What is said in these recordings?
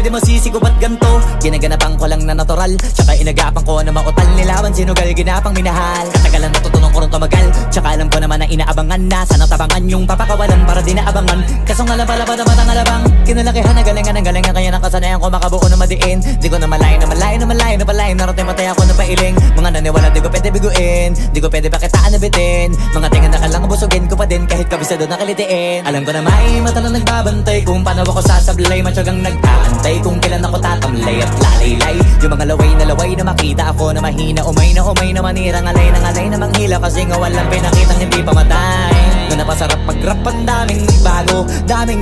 pwede masisi ko ba't ganto? Ginaganapan ko lang na natural, tsaka inagapan ko na mautal. Nilawan sinugal, ginapang minahal. Katagalan natutunan ko rin tumagal, tsaka alam ko naman na inaabangan na. Sana tabangan yung papakawalan para di naabangan. Kaso nga lang pala ba naman ang alabang kinalakihan na galingan ng galingan. Kaya nakasanayan ko makabuo na madiin. Di ko na malayo na malayo na malayo na palayo. Narating matay ako na pailing. Mga naniwala di ko pwede biguin, di ko pwede pakitaan na bitin. Mga tingan na kalang busugin ko pa din kahit kabisado na kalitiin. Alam ko na may mata na nagbabantay kung paano ako sasablay. Matyagang nag-aantay kung kailan ako tatamlay at lalaylay. Yung mga laway na makita ako na mahina. Umay na manirang alay na manghila. Kasi nga walang pinakitang hindi pamatay. Na napasarap mag-rap ang daming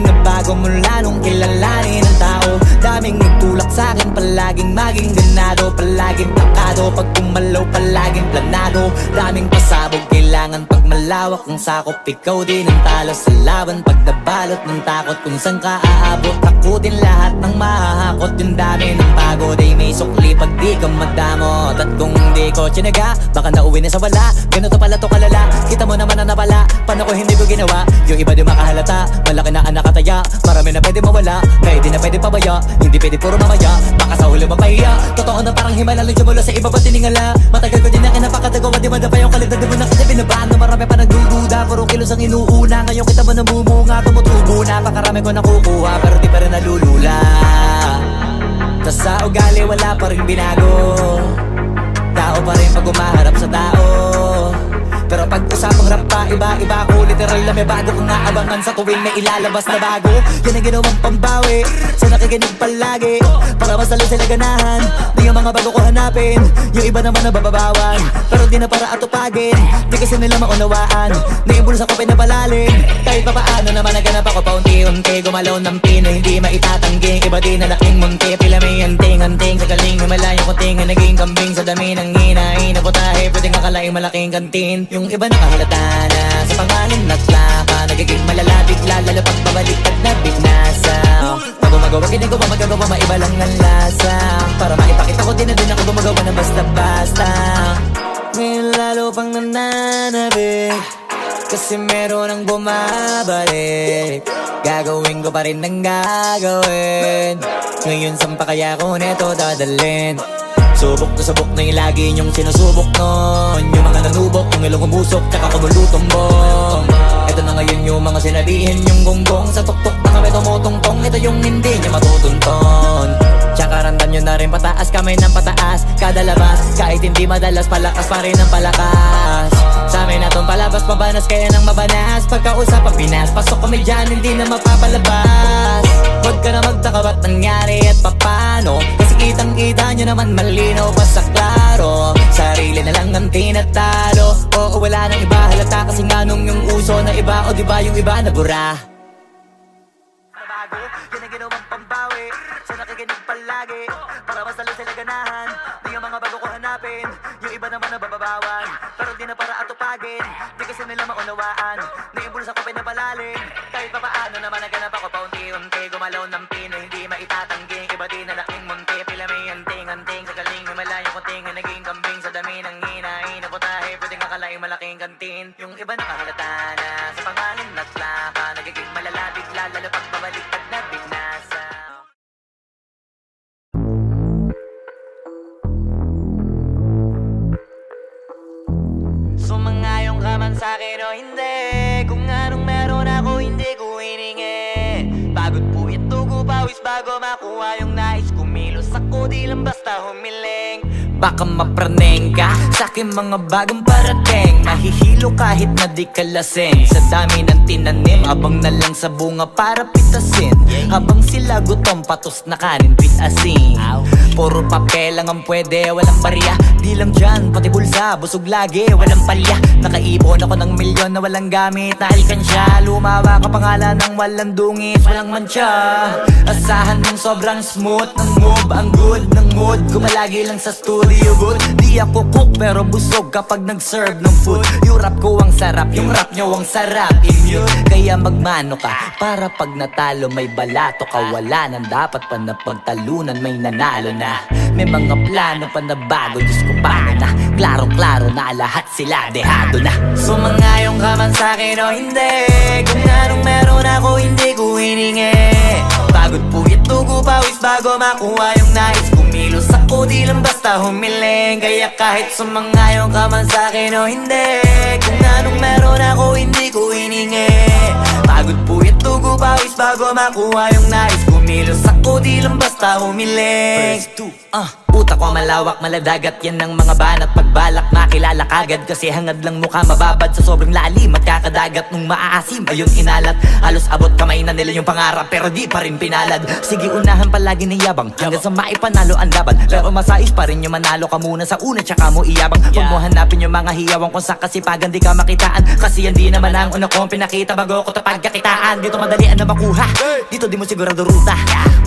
nagbago mula nung kilalanin ang tao. Daming nagtulak sa'kin, palaging maging ganado. Palaging plakado, pag kumalaw palaging planado. Daming pasabog, kailangan pag malawak ang sakop. Ikaw din ang talo sa laban pag nabalot ng takot. Kung saan ka aabot, takutin lahat ng mahahakot. Yung dami ng pagod ay may sukli pag di ka madamot. At kung di ko tsinaga, baka nauwi na sa wala. Ganito pala to kalala, kita mo naman na napala. Paano ko hindi ko ginawa, yung iba di makahalata. Malaki na anak kataya, marami na pwede mawala. Kaya di na pwede pabaya, hindi pwede puro mamaya. Baka sa huli mapahiya, totoo na parang himala lang mula sa iba ba tiningala. Matagal ko din na kinapakatagawa, di madapa yung kalidad. Di mo na kita binabaan na marami pa nagdududa. Puro kilos ang inuuna, ngayon kita mo namumunga. Tumutubo na, pakarami ko nakukuha, pero di pa rin nalulula. Tas sa ugali wala pa rin binago. Tao pa rin pag umaharap sa tao. Pero pag usapang rap pa, iba ko literal na may bago kong naabangan sa tuwing may ilalabas na bago. Yan ang ginawang pambawi sa nakikinig palagi, para masalo sila ganahan. Di yung mga bago ko hanapin, yung iba naman nabababawan. Pero di na para atupagin, di kasi nila maunawaan. Naimbulsa ko pinapalalim, kahit pa paano naman naganap ako paunti-unti. Gumalaw ng pino, hindi maitatanggi. Iba di na laking munti, pila may anting-anting. Sa galing may malayong kuting, naging kambing sa dami ng hinahin. Naputahe, pwedeng akalaing malaking kantin. Yung iba nakahalata na sa pangalan at plaka. Nagiging malalapit lalo pag babaliktad na binasa. Pag gumagawa, ginagawa, magagawa, maiba lang ang lasa. Para maipakita ko din na din ako gumagawa na basta-basta. Ngayon lalo pang nananabik, kasi meron ang bumabalik. Gagawin ko pa rin ang gagawin. Ngayon saan pa kaya ko neto dadalhin? Subok na yung lagi niyong sinusubok nun. Yung mga nanubok, yung ilong umusok, tsaka kumulutong bong. Ito na ngayon yung mga sinabihin yung gonggong. Sa tuktok na kami tumutungtong, ito yung hindi niya matutunton. Tsaka randan nyo na rin pataas, kamay ng pataas. Kada labas, kahit hindi madalas, palakas pa rin ang palakas. Sa amin na tong palabas, mabanas kaya nang mabanas. Pagkausap ang Pinas, pasok kami dyan, hindi na mapapalabas. Huwag ka na magtaka ba't nangyari at papano, kasi kitang-kita nyo naman malinaw pa sa klaro. Sarili na lang ang tinatalo, oo wala nang iba halata. Kasi nga nung yung uso na iba, o diba yung iba na bura. Nabago, yan ang ginawang pambawi sa nakikinig palagi, para masalo sila ganahan. Di ang mga bago ko hanapin, yung iba naman nabababawan. Pero di na para atupagin, di kasi nila maunawaan. Naimbulsa ko pinapalalim, kahit pa paano naman naganap ako paunti-unti. Gumalaw ng pino, hindi maitatanggi. Iba di na laking munti, pila may anting-anting. Sa galing may malayong kuting, naging kambing sa dami ng hinahin. Naputahe, pwedeng akalaing malaking kantin. Yung iba nakahalata na sa pangalan at plaka. Nagiging malalapit lalo pag babaliktad na binasa. Sumangayong ka man sa'kin o hindi, kung anong meron ako hindi ko hiningi. Pagod po ito ko pawis bago makuha yung nais. Kumilos ako di lang basta humiling. Baka mapraneng ka sa'kin mga bagong parating. Mahihilo kahit na di ka lasing. Sa dami ng tinanim, abang na lang sa bunga para pitasin. Habang sila gutom, patos na kanin with asin. Puro papel lang ang pwede, walang barya. Di lang dyan, pati bulsa, busog lagi, walang palya. Nakaipon ako ng milyon na walang gamit na alkansya. Lumawa ka pangalan ng walang dungis, walang mancha. Asahan ng sobrang smooth ng move, ang good ng mood. Gumalagi lang sa studio, palibot. Di ako cook pero busog kapag nag-serve ng food. Yung rap ko ang sarap, yung rap nyo ang sarap, immune. Kaya magmano ka para pag natalo may balato ka. Wala nang dapat pa na pagtalunan, may nanalo na. May mga plano pa na bago, Diyos ko paano na. Klarong-klaro na lahat sila dehado na. Sumangayong ka man sa'kin o hindi, kung anong meron ako hindi ko hiningi. Pagod puyat tugo pawis bago makuha yung nais. Kumilos ako di lang basta humiling. Kaya kahit sumangayong ka man sa'kin o hindi, kung anong meron ako hindi ko hiningi. Pagod puyat tugo pawis bago makuha yung nais. Kumilos ako di lang basta humiling. Utak ko malawak, maladagat, yan ang mga banat. Pagbalak makilala kagad, kasi hangad lang mukha mababad sa sobrang lalim at kakadagat. Nung maaasim, ayun inalat. Halos abot kamay na nila yung pangarap, pero di pa rin pinalad. Sige unahan palagi ng yabang, hanggang sa maipanalo ang laban. Pero masais pa rin yung manalo ka muna sa una, tsaka mo iyabang. Huwag mo hanapin yung mga hiyawang kung sa kasipagan di ka makitaan. Kasi yan di naman ang una kong pinakita bago ko tapagkakitaan. Dito madalian na makuha, dito di mo sigurado ruta.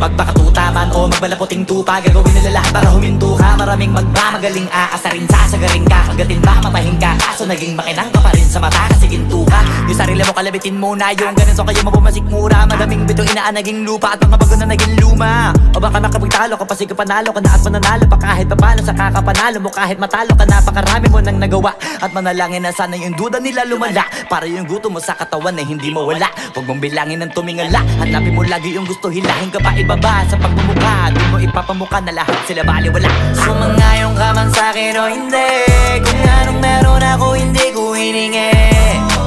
Magbakatuta man o magbalaputing tupa, gagawin nila lahat para huminto ka. Maraming magmamagaling aasarin, sasagarin ka, kagatin ba matahin ka. Kaso naging makinang ka pa rin sa mata kasi ginto ka. Yung sarili mo kalabitin muna, yung ganito kayo mabumasik mura. Madaming bito inaan naging lupa at mga bago na naging luma. O baka makapagtalo ka pa sige panalo ka na at mananalo pa kahit papano sa kakapanalo mo. Kahit matalo ka napakarami mo nang nagawa. At manalangin na sana yung duda nila lumala, para yung gutom mo sa katawan na hindi mawala. Huwag mong bilangin ng tumingala, hanapin mo lagi yung gusto, hilahin ka pa ibaba. Sa pagmumukha, di mo ipapamuka na lahat sila baliwala. Sumangayong ka man sa'kin o hindi, kung anong meron ako hindi ko hiningi.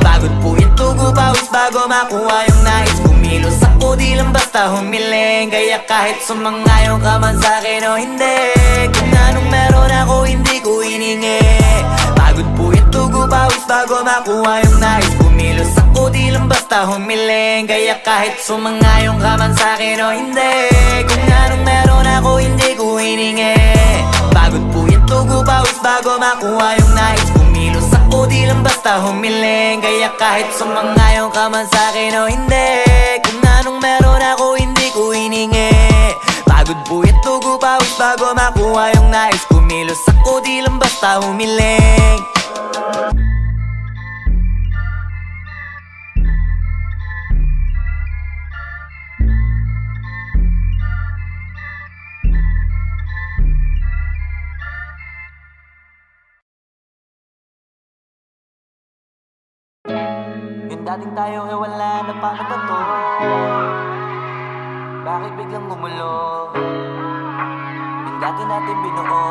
Pagod puyat tugo pawis bago makuha yung nais. Kumilos ako di lang basta humiling. Kaya kahit sumangayong ka man sa'kin o hindi, kung anong meron ako hindi ko hiningi. Pagod puyat tugo pawis bago makuha yung nais. Kumilos ako di lang basta humiling. Kaya kahit sumangayong ka man sa'kin o hindi, kung anong meron ako hindi ko hiningi. Pagod puyat tugo pawis bago makuha yung nais. Kumilos ako di lang basta humiling. Kaya kahit sumangayong ka man sa'kin o hindi, kung anong meron ako hindi ko hiningi. Pagod puyat tugo pawis bago makuha yung nais. Kumilos ako di lang basta humiling. Yung dating tayo wala na, paano ba to? Bakit biglang gumulo? Yung dati natin binuo,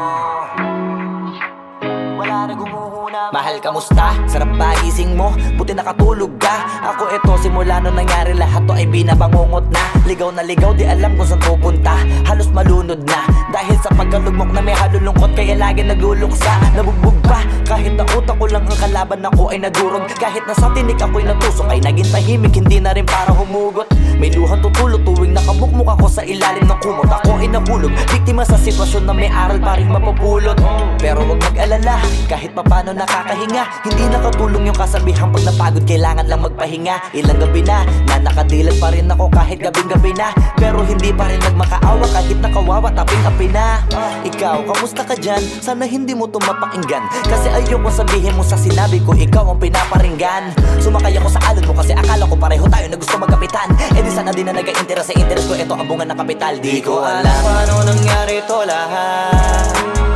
wala na gumuhuna. Mahal, kamusta? Sarap ba gising mo? Buti nakatulog ka. Ako eto, simula nung nangyari lahat to ay binabangungot na. Ligaw na ligaw, di alam kung saan pupunta. Halos malunod na dahil sa pagkalugmok na may halulungkot. Kaya lagi nagluluksa, nabugbog pa. Kahit na utak ko lang ang kalaban, ako ay nagurog. Kahit na sa tinik ako'y natusok, ay naging tahimik, hindi na rin para humugot. May luhan tutulo tuwing nakabukmuk ako sa ilalim ng kumot. Ako ay nahulog, biktima sa sitwasyon na may aral pa rin mapupulot. Pero wag mag-alala, kahit papano nakakahinga. Hindi nakatulong yung kasabihang pag napagod kailangan lang magpahinga. Ilang gabi na nakadilat pa rin ako kahit gabing-gabi na. Pero hindi pa rin nagmakaawa kahit nakawawa taping-api na. Ikaw, kamusta ka dyan? Sana hindi mo to mapakinggan, kasi ayoko sabihin mo sa sinabi ko ikaw ang pinaparinggan. Sumakay ako sa alon mo kasi akala ko pareho tayo na gusto magkapitan. Eh di sana din na nag-interest sa interest ko, ito ang bunga ng kapital. Di ko alam paano nangyari to lahat.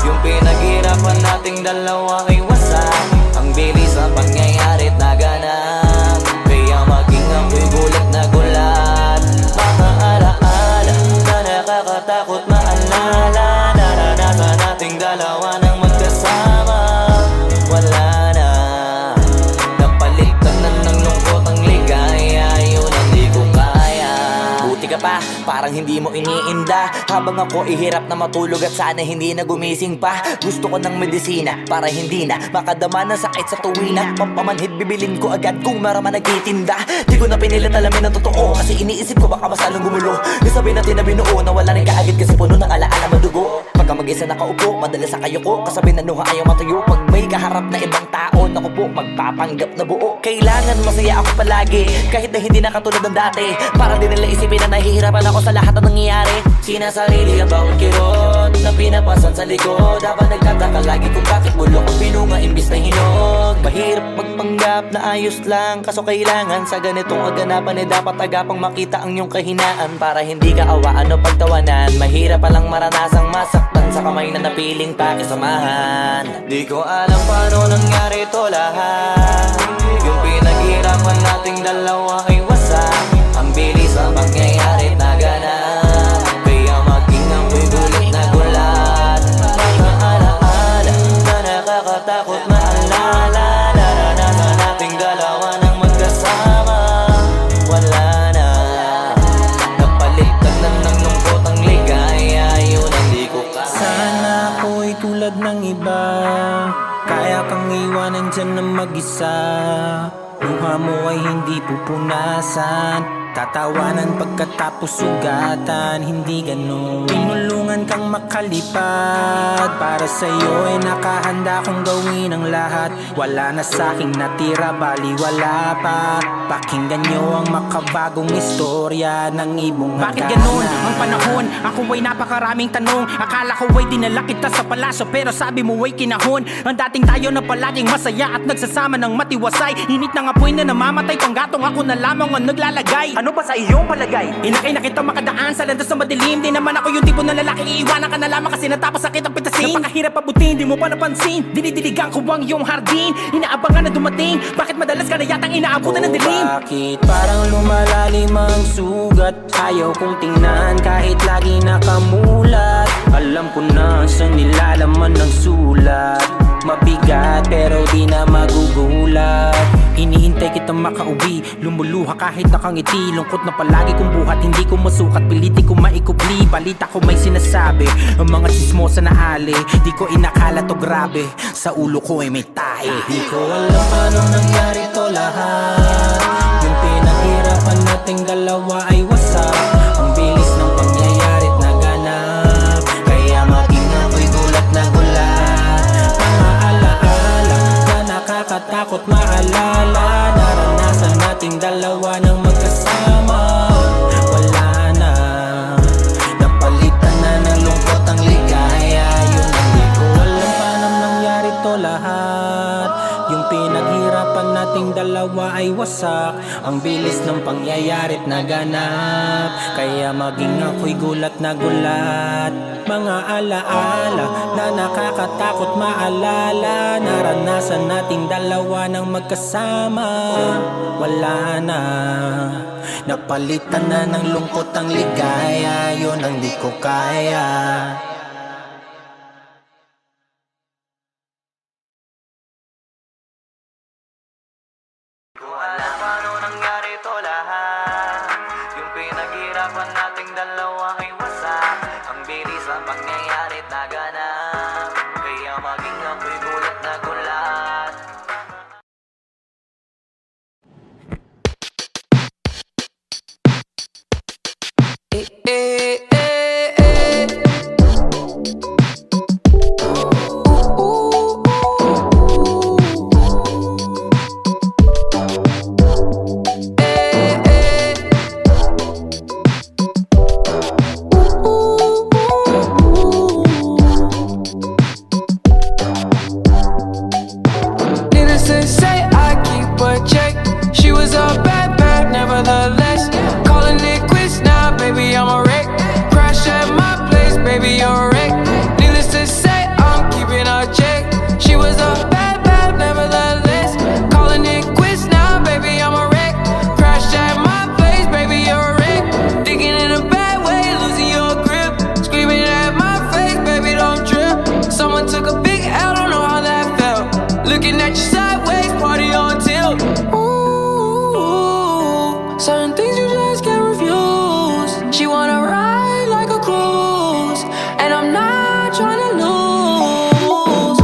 Yung pinaghirapan nating dalawa ay wasak. Ang bilis ang pangyayari't naganap, kaya maging ako'y gulat na gulat. Mga alaala na nakakatakot maalala. Naranasan nating dalawa ng magkasama. Wala na, napalitan na ng lungkot ang ligaya. Yun ang di ko kaya. Buti ka pa, parang hindi mo iniinda. Habang ako ihirap na matulog at sana hindi na gumising pa. Gusto ko ng medisina para hindi na makadama ng sakit sa tuwina. Pampamanhid bibilin ko agad kung marama nagtitinda. Di ko na pinilit alamin ang totoo, kasi iniisip ko baka mas lalong gumulo. Yung sabi natin na binuo na wala rin kaagad kasi puno ng alaala madugo. Pagka mag-isa nakaupo, madalas sa kayo ko, kasabi na nuha ayaw matuyo. Pag may kaharap na ibang tao, naku po, magpapanggap na buo. Kailangan masaya ako palagi, kahit na hindi na katulad ng dati. Para din nila isipin na nahihirapan ako sa lahat ng nangyayari. Sinasarili ang bawat kirot, suot na pinapasan sa likod. Habang nagtataka lagi kung bakit bulok ang pinunga imbis na hinog. Mahirap magpanggap na ayos lang, kaso kailangan sa ganitong kaganapan dapat agapang makita ang iyong kahinaan, para hindi ka awaan o pagtawanan. Mahirap palang maranasang masaktan sa kamay na napiling pakisamahan. Di ko alam paano nangyari to lahat. Yung pinaghirapan nating dalawa ay wasak. Ang bilis ang pangyayari na ganap, kaya maging ako'y gulit na gulat. Mga alaala na nakakatakot maalala, naranasan nating dalawa ng magkasama. Wala na, napalitan na ng lungkot ang ligaya. Yun ang di ko kaya. Sana ako'y tulad ng iba, kaya kang iwanan dyan na mag-isa. Luha mo ay hindi pupunasan, tatawanan pagkatapos sugatan. Hindi ganon, tinulungan kang makalipad. Para sa'yo ay nakahanda kong gawin ang lahat. Wala na sa'king natira, baliwala pa. Pakinggan nyo ang makabagong istorya ng ibong hagdanan. Bakit ganon ang panahon? Ako ay napakaraming tanong. Akala ko ay dinala kita sa palasyo, pero sabi mo ay kinahon. Ang dating tayo na palaging masaya at nagsasama ng matiwasay. Init ng apoy na namamatay, panggatong ako na lamang ang naglalagay. Ano ba sa iyong palagay? Inakay na kita makadaan sa landas na madilim. Di naman ako yung tipo ng lalaki, iiwanan ka na lamang kasi natapos sakit ang pitasin. Napakahirap pabutin, di mo pa napansin. Dinidiligan ko ang iyong hardin, inaabangan na dumating. Bakit madalas ka na yatang inaabutan ng dilim? Bakit parang lumalalim ang sugat? Ayaw kong tingnan kahit lagi nakamulat. Alam ko na sa nilalaman ng sulat. Mabigat pero di na magugulat. Hinihintay kitang makauwi, lumuluha kahit nakangiti. Lungkot na palagi kong buhat, hindi ko masukat. Piliti ko maikubli, balita ko may sinasabi. Ang mga chismosa na ali, di ko inakala to grabe. Sa ulo ko ay may tahi. Di ko alam paano nangyari to lahat. Yung pinaghirapan nating dalawa ay wasak. Ang bilis ng pangyayari't naganap, kaya maging ako'y gulat na gulat. Mga alaala na nakakatakot maalala, naranasan nating dalawa ng magkasama. Wala na, napalitan na ng lungkot ang ligaya. Yun ang di ko alam paano nangyari to lahat. Yung pinaghirapan nating dalawa ay wasak. Ang bilis ng pangyayari't naganap, kaya maging ako'y gulat na gulat. Mga alaala na nakakatakot maalala, naranasan nating dalawa ng magkasama. Wala na, napalitan na ng lungkot ang ligaya. Yun ang di ko kaya. Alam paano nangyari to lahat. Yung pinaghirapan nating dalawa ay wasak. Ang bilis ang pangyayari't naganap, kaya maging ako'y gulat na gulat. Looking at you sideways, party on tilt. Ooh, certain things you just can't refuse. She wanna ride like a cruise, and I'm not trying to lose.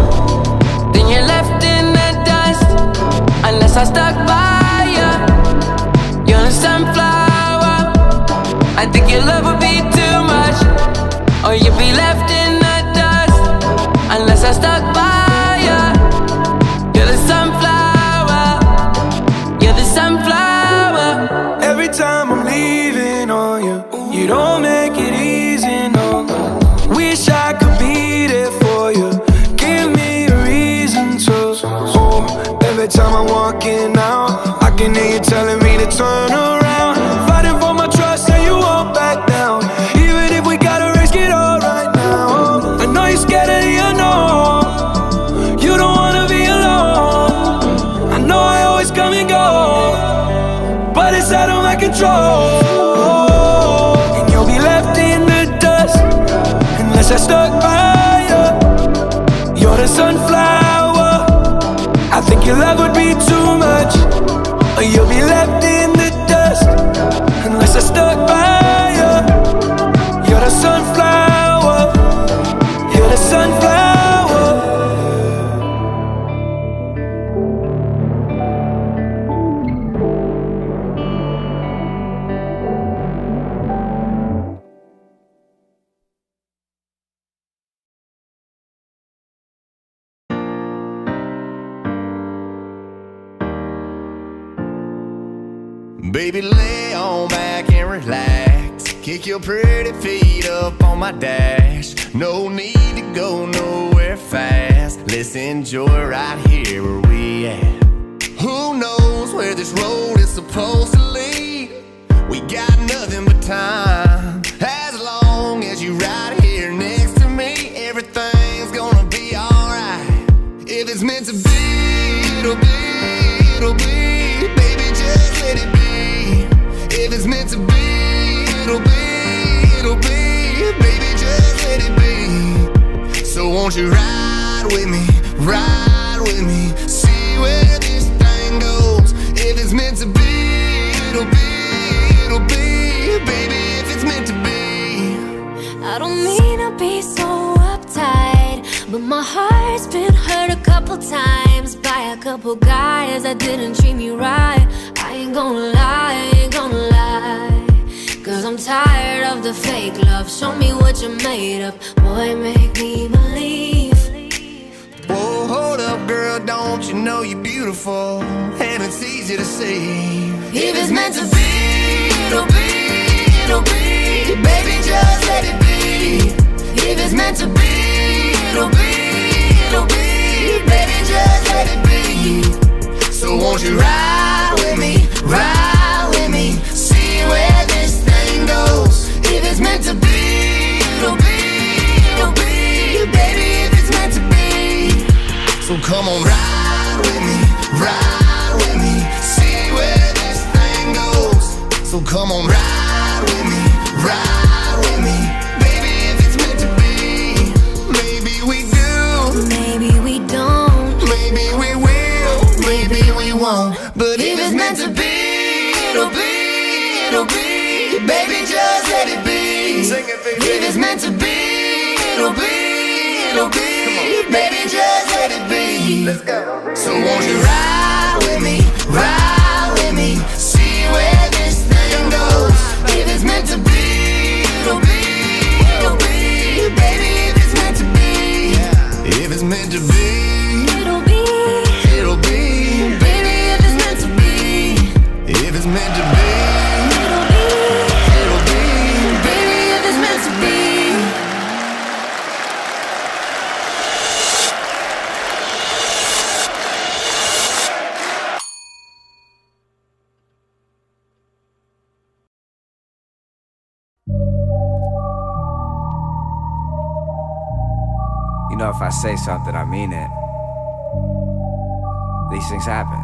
Then you're left in the dust, unless I stuck by ya. You're a sunflower, I think your love would be too much, or you'd be left in the dust, unless I stuck by ya. You're the sunflower, you're the sunflower. Every time I'm leaving on you, you don't make it easy, no. Wish I could am I walking out? I can hear you telling me to turn around. Fighting for my trust and you won't back down. Even if we gotta risk it all right now. I know you're scared of the unknown. You don't wanna be alone. I know I always come and go, but it's out of my control. And you'll be left in the dust unless I stuck by you. You're the sunflower. I think your love would be too much, or you'll be left in the dust unless I stuck by you. You're the sunflower. You're the sunflower. Baby, lay on back and relax. Kick your pretty feet up on my dash. No need to go nowhere fast. Let's enjoy right here where we at. Who knows where this road is supposed to lead? We got nothing but time. As long as you right here next to me, everything's gonna be alright. If it's meant to be, it'll be, it'll be. Baby, just let it be. If it's meant to be, it'll be, it'll be. Baby, just let it be. So won't you ride with me, see where this thing goes. If it's meant to be, it'll be, it'll be. Baby, if it's meant to be. I don't mean to be so uptight, but my heart's been hurt a couple times by a couple guys that didn't treat me right. I ain't gonna lie, cause I'm tired of the fake love. Show me what you're made of, boy, make me believe. Whoa, hold up, girl, don't you know you're beautiful? And it's easy to see. If it's meant to be, it'll be, it'll be. Baby, just let it be. If it's meant to be, it'll be, it'll be. Baby, just let it be. So won't you ride with me, see where this thing goes. If it's meant to be, it'll be, it'll be. Baby, if it's meant to be. So come on, ride with me, see where this thing goes. So come on, ride with me, baby, if it's meant to be. Maybe we do, maybe we don't, maybe we will, maybe we won't. but if it's meant to be, it'll be, it'll be. Baby, just let it be. Sing it, baby. If it's meant to be, it'll be, it'll be. Baby, just let it be. Let's go. So won't you ride with me, see where this thing goes. If it's meant to be, it'll be, it'll be. Baby, if it's meant to be, If it's meant to be, it'll be, it'll be. baby, if it's meant to be, If it's meant to be, it'll be, it'll be. baby, if it's meant to be. You know, if I say something, I mean it. These things happen.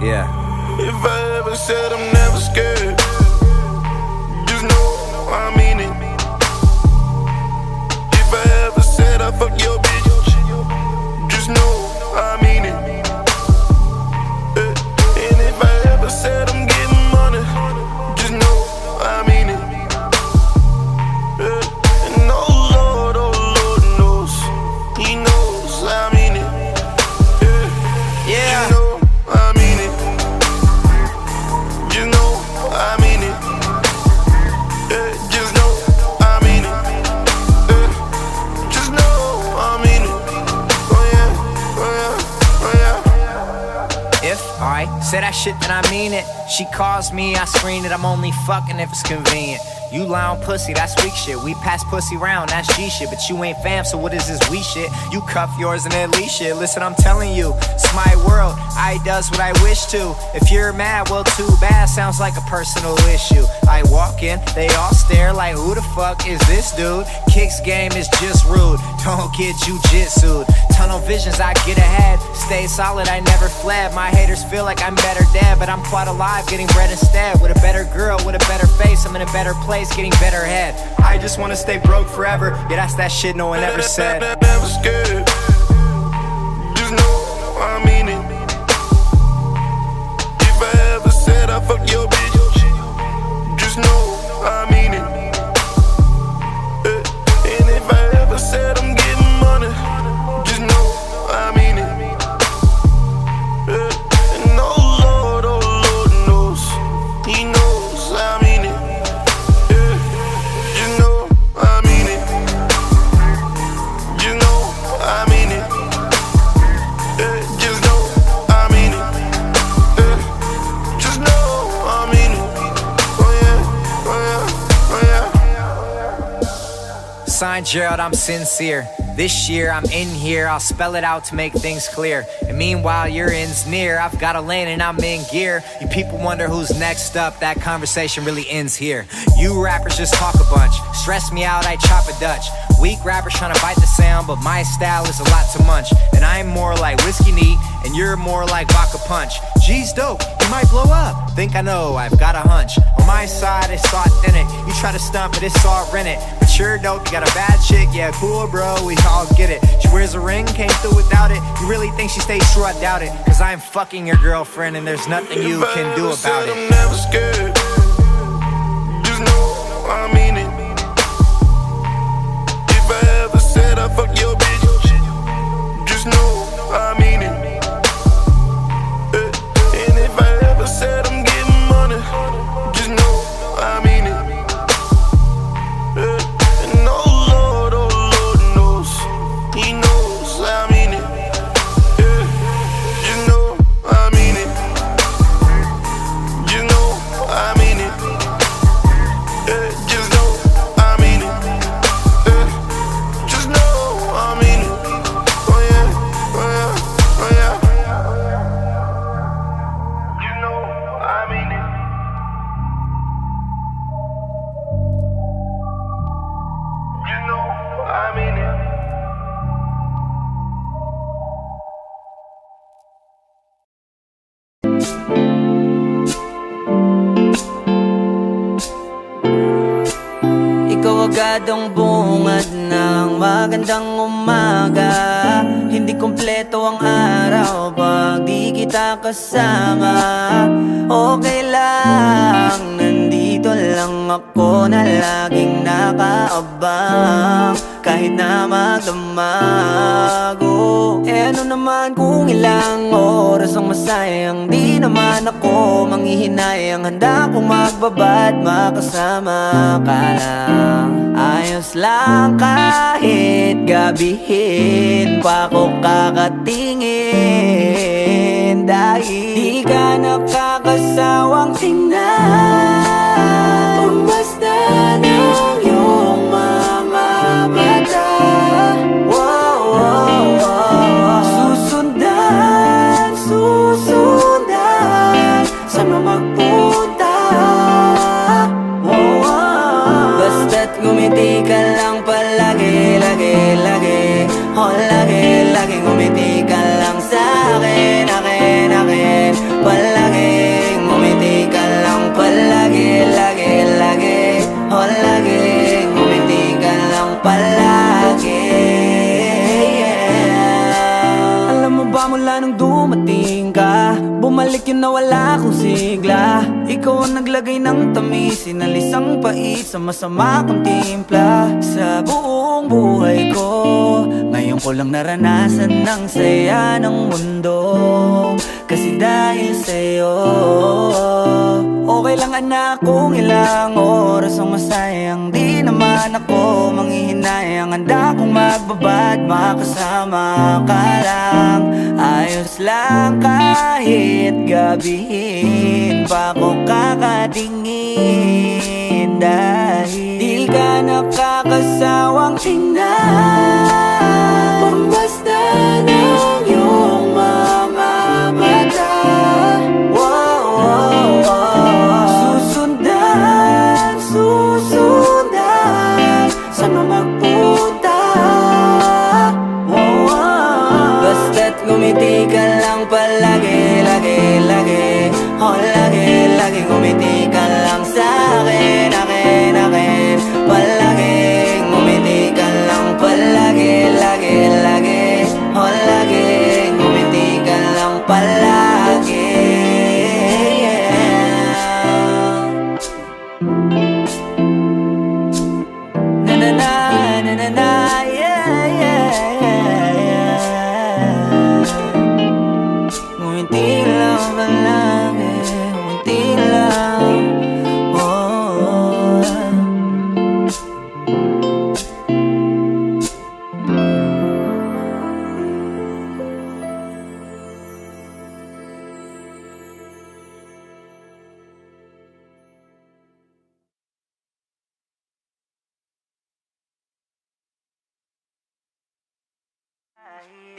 Yeah. If I ever said I'm never scared, just know I mean it. If I ever said I fuck your bitch, just know I mean it. And if I ever said I'm getting money, just know I mean it. And oh Lord knows, He knows I mean it. Yeah. You know I mean it. You know I mean it. Just know I mean it. Just know I mean it. Oh yeah, oh yeah, oh yeah. If I say that shit, then I mean it. She calls me, I screen it. I'm only fucking if it's convenient. You lie on pussy, that's weak shit. We pass pussy round, that's G shit. But you ain't fam, so what is this we shit? You cuff yours and then leash shit. Listen, I'm telling you, it's my world, I does what I wish to. If you're mad, well too bad, sounds like a personal issue. I walk in, they all stare like who the fuck is this dude? Kicks game is just rude, don't get jujitsu'd. Tunnel visions, I get ahead, stay solid, I never fled. My haters feel like I'm better dead, but I'm quite alive, getting bread instead. With a better girl, with a better face, I'm in a better place, getting better head. I just wanna stay broke forever, yeah that's that shit no one ever said. Never scared, just know I mean it. If I ever said I fuck your bitch, just know I mean it. And if I ever said I'm getting money, just know I mean it. And oh Lord knows, He knows I mean it. You know I mean it. You know I mean it. Just know I mean it. Just know I mean it. Oh yeah, oh yeah, oh yeah. Signed Gerald, I'm sincere. This year I'm in here, I'll spell it out to make things clear. And meanwhile your end's near, I've got a lane and I'm in gear. You people wonder who's next up, that conversation really ends here. You rappers just talk a bunch, stress me out, I chop a Dutch. Weak rappers trying to bite the sound, but my style is a lot to munch. And I'm more like whiskey neat, and you're more like vodka punch. G's dope, you might blow up, think I know, I've got a hunch. On my side it's authentic, you try to stump it, it's all rented. But you're dope, you got a bad chick, yeah cool bro, we all get it. She wears a ring, came through without it. You really think she stays true, I doubt it. Cause I'm fucking your girlfriend and there's nothing you can do about it. I'm never scared, just know I mean it. If I ever said I fuck your bitch, just know I mean it. And if I ever said I'm getting money, just know I mean it. And oh Lord knows, He knows I mean it. You know I mean it. You know I mean it. Just know I mean it. Just know I mean it. Oh yeah, oh yeah, oh yeah. You know I mean it. You know I mean it. Ikaw agad ang bungad ng magandang umaga. Hindi kompleto ang araw pag di kita kasama. Okay lang, nandito lang ako na laging nakaabang. Kahit na magdamag, ano naman kung ilang oras ang masayang. Di naman ako manghihinayang, handa kong magbabad makasama ka lang. Ayos lang kahit gabihin pa ko kakatingin. Dahil di ka nakakasawang tingnan, basta ng iyong mga mata. Susundan, saan mo magpunta? Basta't ngumiti ka lang palagi, lagi. Oh, lagi ngumiti ka lang sa'kin, akin. Palagi, ngumiti ka lang palagi, lagi. Oh, lagi, ngumiti ka lang palagi. Alam mo ba mula nung dumating ka, bumalik yun na wala akong sigla. Ikaw ang naglagay ng tamis, sinalis ang pait sa masama kong timpla. Sa buong buhay ko, ngayon ko lang naranasan ng saya ng mundo. Kasi dahil sa'yo, okay lang anak kung ilang oras ang masayang. Di naman man ako manghihinay, ang handa kong magbabad, makasama ka lang. Ayos lang kahit gabihin pa ko kakatingin, dahil di ka nakakasawang tingnan. Pagmasdan ng iyong mga mata, susundan, saan mo magpunta? Basta't ngumiti ka lang palagi, lagi, lagi. Oh, lagi, lagi ngumiti ka lang sa'kin, akin, akin. Palagi, ngumiti ka lang palagi, lagi, lagi. Oh, lagi, ngumiti ka lang palagi.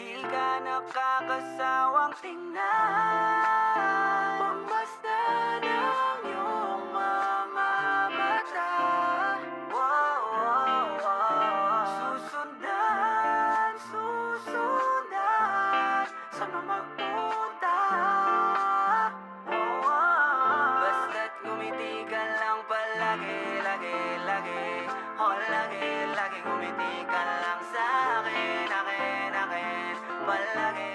Di ka nakakasawang tingnan. Pagmasdan ng iyong mga mata, susundan, susundan, saan mo magpunta? Basta't ngumiti ka lang palagi, lagi, lagi. Oh, lagi, lagi ngumiti ka lang sa'kin, akin, akin. Palagi.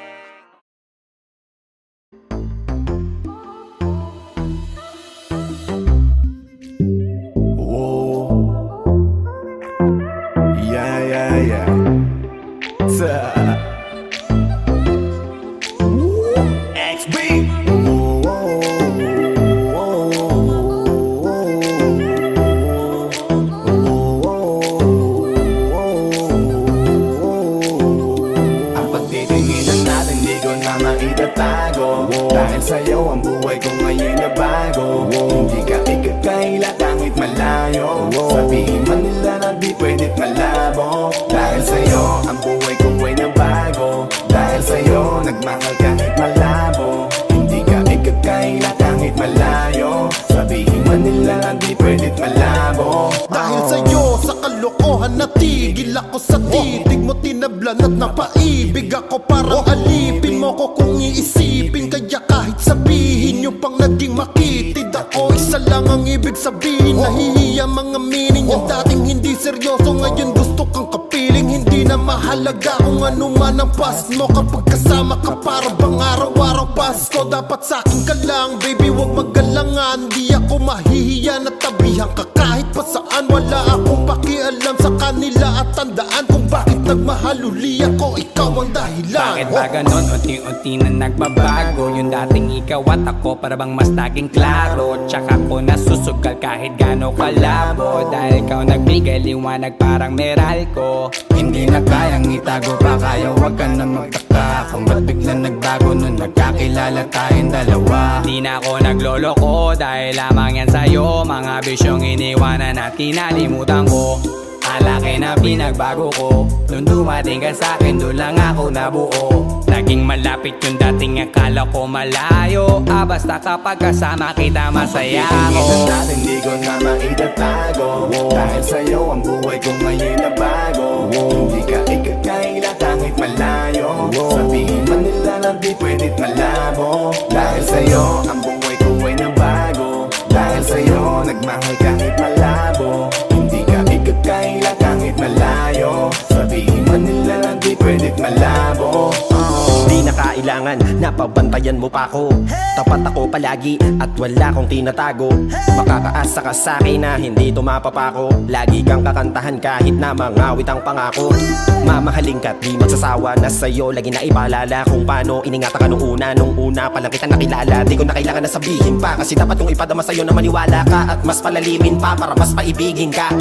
Dahil sa'yo ang buhay ko ngayon na bago. Hindi ka ikakaila kahit malayo. Sabihin man nila na di pwedit malabo. Dahil sa'yo ang buhay ko ay nabago. Dahil sa'yo nagmahal kahit malabo. Hindi ka ikakaila kahit malayo. Sabihin man nila na di pwedit malabo. Dahil sa'yo sa kalokohan natigil ako sa titig mo, tinablan at napaibig ako. Parang alipin mo ko kung iisipin. Kaya kahit sabihin nyo pang naging makitid ako, isa lang ang ibig sabihin. Nahihiya mga meaning. Yung dating hindi seryoso ngayon gusto kang kapiling. Hindi na mahalaga kung ano man ang past mo. Kapag kasama ka para bang araw-araw Pasko. Dapat sa'kin ka lang baby, wag magalangan. Di ako mahihiya na tabihan ka kahit pa saan. Wala akong pakialam sa kanila at tandaan kung bakit nagmahal uli ako. Ikaw ang dahilan. Bakit ba ganon? Unti-unti na nagbabago. Yung dating ikaw at ako para bang mas naging klaro. Tsaka ko nasusugal kahit gano kalabo. Dahil ikaw nagbigay liwanag parang Meralco. Hindi na kayang itago pa, kaya wag ka na magtaka kung ba't biglang nagbago nung nagkakilala tayong dalawa. Di na ako nagloloko dahil lamang yan sa'yo. Mga bisyong iniwanan at kinalimutan ko. Alaki na pinagbago ko. Nung dumating ka sa'kin, doon lang ako nabuo. Naging malapit yung dating akala ko malayo. Basta kapag kasama kita masaya ako. Natin di ko na maitatago. Dahil sa'yo ang buhay ko ngayon na bago. Hindi ka ikakaila kahit malayo. Sabihin man nila na di pwedit malabo. Dahil sa'yo ang buhay ko ay nabago. Dahil sa'yo nagmahal kahit malabo. Hindi ka ikakaila kahit malayo. Sabihin man nila na di pwedit malabo. Di na kailangan, napabantayan mo pa ako. Tapat ako palagi at wala kong tinatago. Makakaasa ka sa'kin na hindi tumapapako. Lagi kang kakantahan kahit na mangawit ang pangako. Mamahalin ka't di magsasawa na sa'yo. Lagi na ipaalala kung paano iningatan ka nung una pa lang kita nakilala. Di ko na kailangan na sabihin pa, kasi dapat kong ipadama sa'yo na maniwala ka. At mas palalimin pa para mas paibigin ka.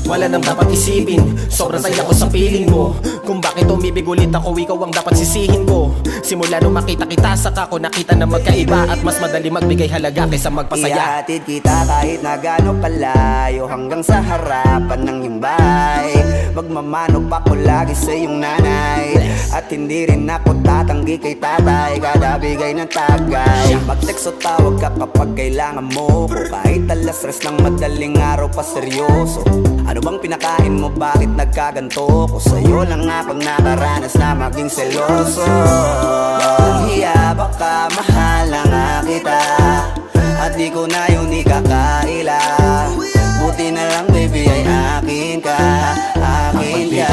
wala nang dapat isipin. Sobrang saya ko sa feeling mo. Kung bakit umibig ulit ako, ikaw ang dapat sisihin ko. Simula nung makita kita, saka ko nakita na magkaiba. At mas madali magbigay halaga kaysa magpasaya. Ihatid kita kahit na gano'ng kalayo, hanggang sa harapan ng iyong bahay. Magmamano pa ko lagi sa iyong nanay, at hindi rin ako tatanggi kay tatay. Kada bigay ng tagay, mag-text o tawag ka kapag kailangan mo ko. Kahit alas stress ng madaling araw pa seryoso. Ano bang pinakain mo, bakit nagkaganto ko? Sa'yo lang ako nakaranas na maging seloso. Kung hiya baka mahal na nga kita, at di ko na yun ikakaila. Buti na lang baby ay akin ka, akin ka.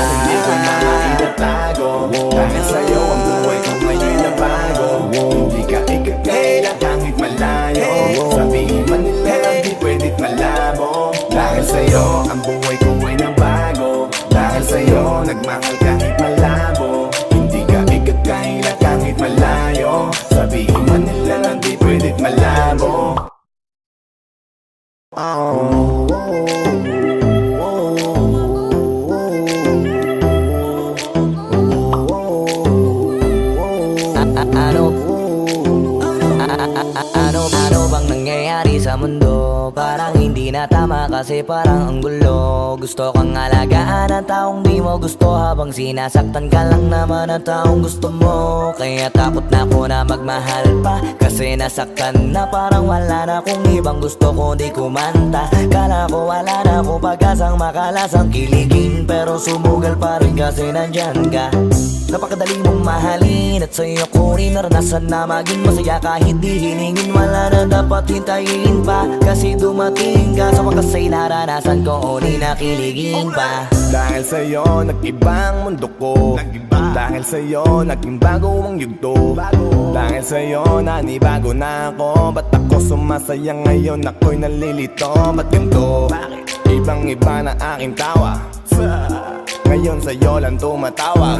Hindi ko na maitatago, dahil sa'yo ang buhay ko ngayon na bago. Hindi ka ikakaila kahit malayo, sabihin man nila di pwedit malabo. Dahil sa'yo ang buhay ko ay nabago, dahil sa'yo nagmahal kahit malabo. Hindi ka ikakaila kahit malayo, sabihin man nila di pwedit malabo. Ano bang nangyayari sa mundo? Parang hindi na tama kasi parang ang gulo. Gusto kang alagaan ang taong di mo gusto, habang sinasaktan ka lang naman ang taong gusto mo. Kaya takot na ako na magmahal pa, kasi nasaktan na parang wala na akong ibang gusto kundi kumanta. Kala ko wala na ako pag-asang makalasang kiligin, pero sumugal pa rin kasi nandyan ka. Napakadali mong mahalin at sa'yo ko rin naranasan na maging masaya. Kahit di hilingin wala na dapat hintayin pa, kasi dumating ka sa wakas ay naranasan ko o di nakiligin pa. Dahil sa'yo nag-ibang mundo ko, dahil sa'yo naging bago ang yugto. Dahil sa'yo nanibago na ako, ba't ako sumasaya ngayon ako'y nalilito? Ba't ganito? Ibang iba na aking tawa, ngayon sa'yo lang tumatawa.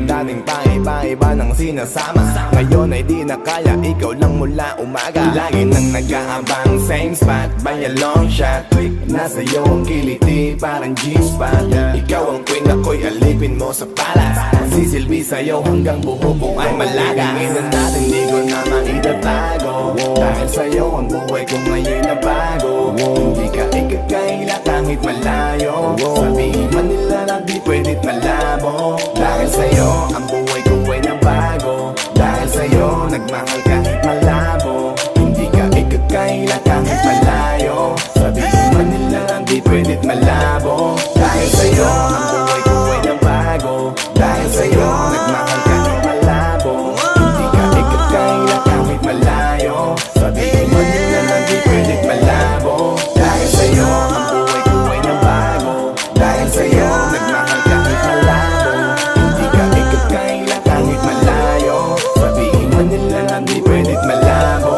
Dating pa iba-iba ng sinasama, ngayon ay di na kaya, ikaw lang mula umaga. Lagi nang nag-aabang, same spot by a long shot. Nasa iyo ang kiliti, parang G-spot. Ikaw ang queen, ako'y alipin mo sa palas. Sisilbi sa'yo hanggang buho ko ay malaga. Tingnan natin, di ko na maitatago, dahil sa'yo ang buhay ko ngayon na bago. Hindi ka ikakaila kahit malayo, sabihin man nila na di pwedit malabo. Dahil sa'yo ang buhay ko ay nabago, dahil sa'yo nagmahal kahit malabo. Hindi ka ikakaila kahit malayo, sabihin man nila na di pwedit malabo. Dahil sa'yo ang buhay ko ay nabago, dahil sa'yo nagmahal kahit malabo. Hindi ka ikakaila kahit malayo, sabihin man nila na di pwedit malabo. Dahil sa'yo ang buhay ko ay nabago, dahil sa'yo nagmahal kahit malabo. Hindi ka ikakaila kahit malayo, sabihin man nila na di pwedit malabo.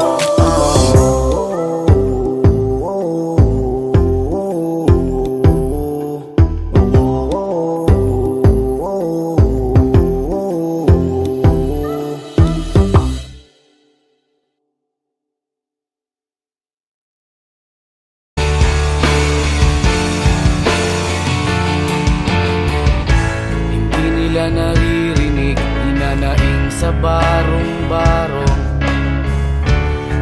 Naririnig, hinanaing sa barong-barong,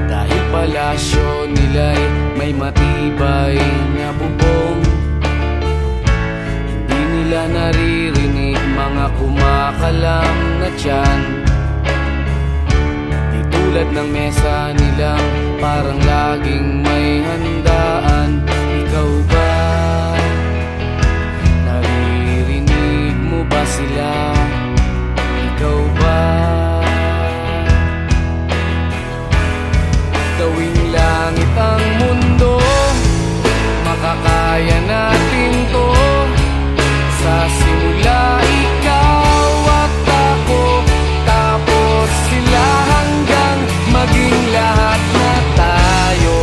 dahil palasyo nila'y may matibay na bubong. Hindi nila naririnig mga kumakalam na tiyan, di tulad ng mesa nilang parang laging may handaan. Ikaw ba? Ba sila? Ikaw ba? Gawing langit ang mundo, makakaya natin to. Sa simula ikaw at ako, tapos sila hanggang maging lahat na tayo.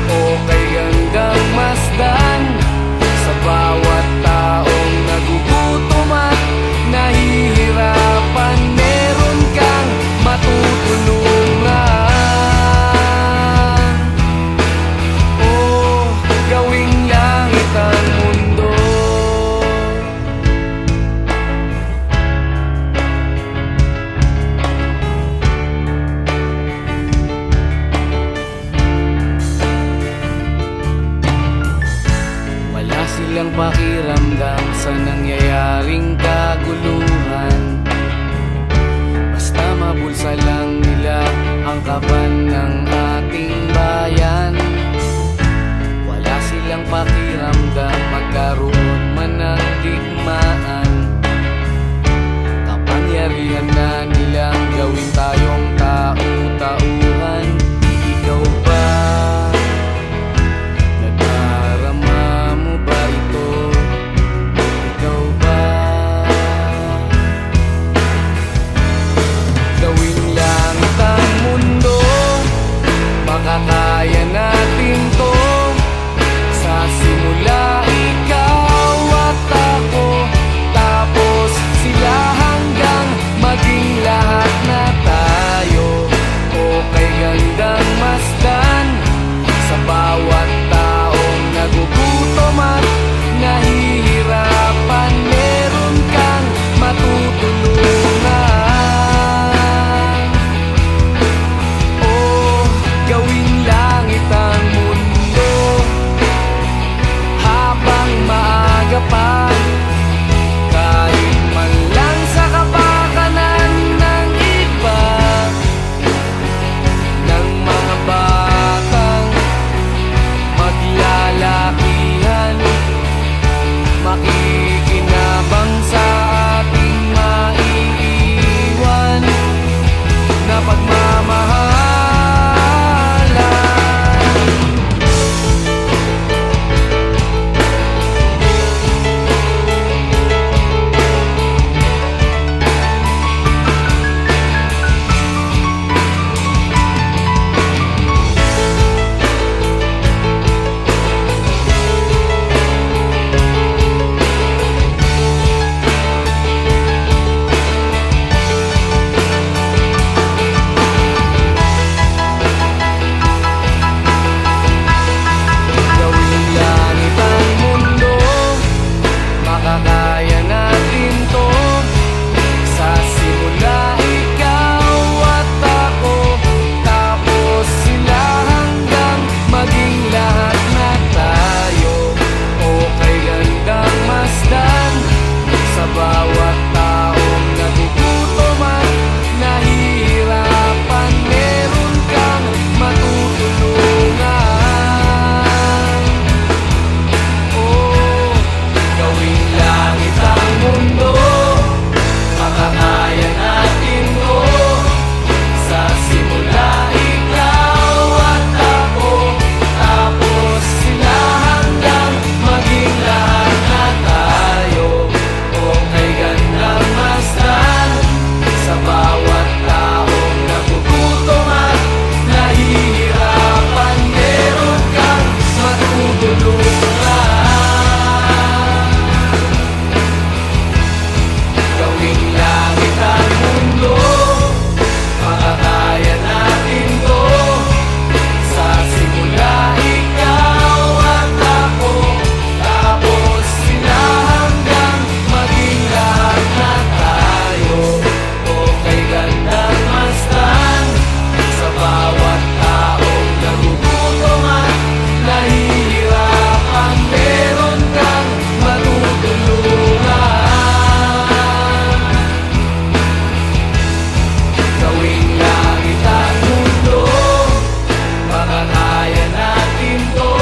Okay hanggang masdan sa bawat taong nagugutom at nahihirapan, meron kang matutulungan. pakiramdam sa nangyayaring kaguluhan. Basta mabulsa lang nila ang kaban ng ating bayan. Wala silang pakiramdam magkaroon man ng digmaan. Kapangyarihan na nilang gawin tayong tau-tauhan. Ikaw ba? Nadarama mo ba ito? Ikaw ba? Gawing langit ang mundo, makakaya natin to. Sa simula ikaw at ako, tapos sila hanggang maging lahat na tayo. Okay gandang masdan sa bawat taong nagugutom at nahihirapan. Meron kang matutulungan. Oh, gawing langit ang mundo habang maaga pa. Kahit man lang sa kapakanan ng iba, ng mga batang maglalakihan, makikinabang sa ating maiiwan na pagmamahalan. Gawing langit ang mundo, makakaya natin to. Sa simula ikaw at ako, tapos sila hanggang maging lahat na tayo. Okay gandang masdan sa bawat taong nagugutom at nahihirapan. Meron kang matutulungan. Oh, gawing langit ang mundo, makakaya natin to. Sa simula ikaw at ako, tapos sila hanggang maging lahat na tayo. Okay gandang masdan sa bawat taong nagugutom at nahihirapan. Meron kang matutulungan. Gawing langit ang mundo, makakaya natin to. Sa simula ikaw at ako, tapos sila hanggang maging lahat na tayo. Okay gandang masdan sa bawat taong nagugutom at nahihirapan. Meron kang matutulungan. Gawing langit ang mundo, makakaya natin to.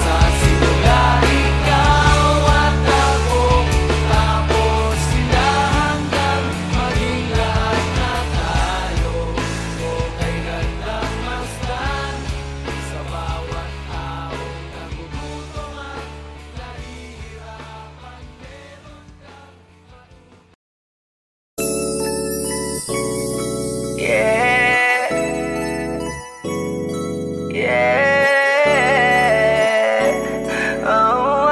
Sa simula ikaw at ako, tapos sila hanggang maging lahat na tayo. Okay gandang masdan sa bawat taong nagugutom at nahihirapan. Yeah, yeah. Oh,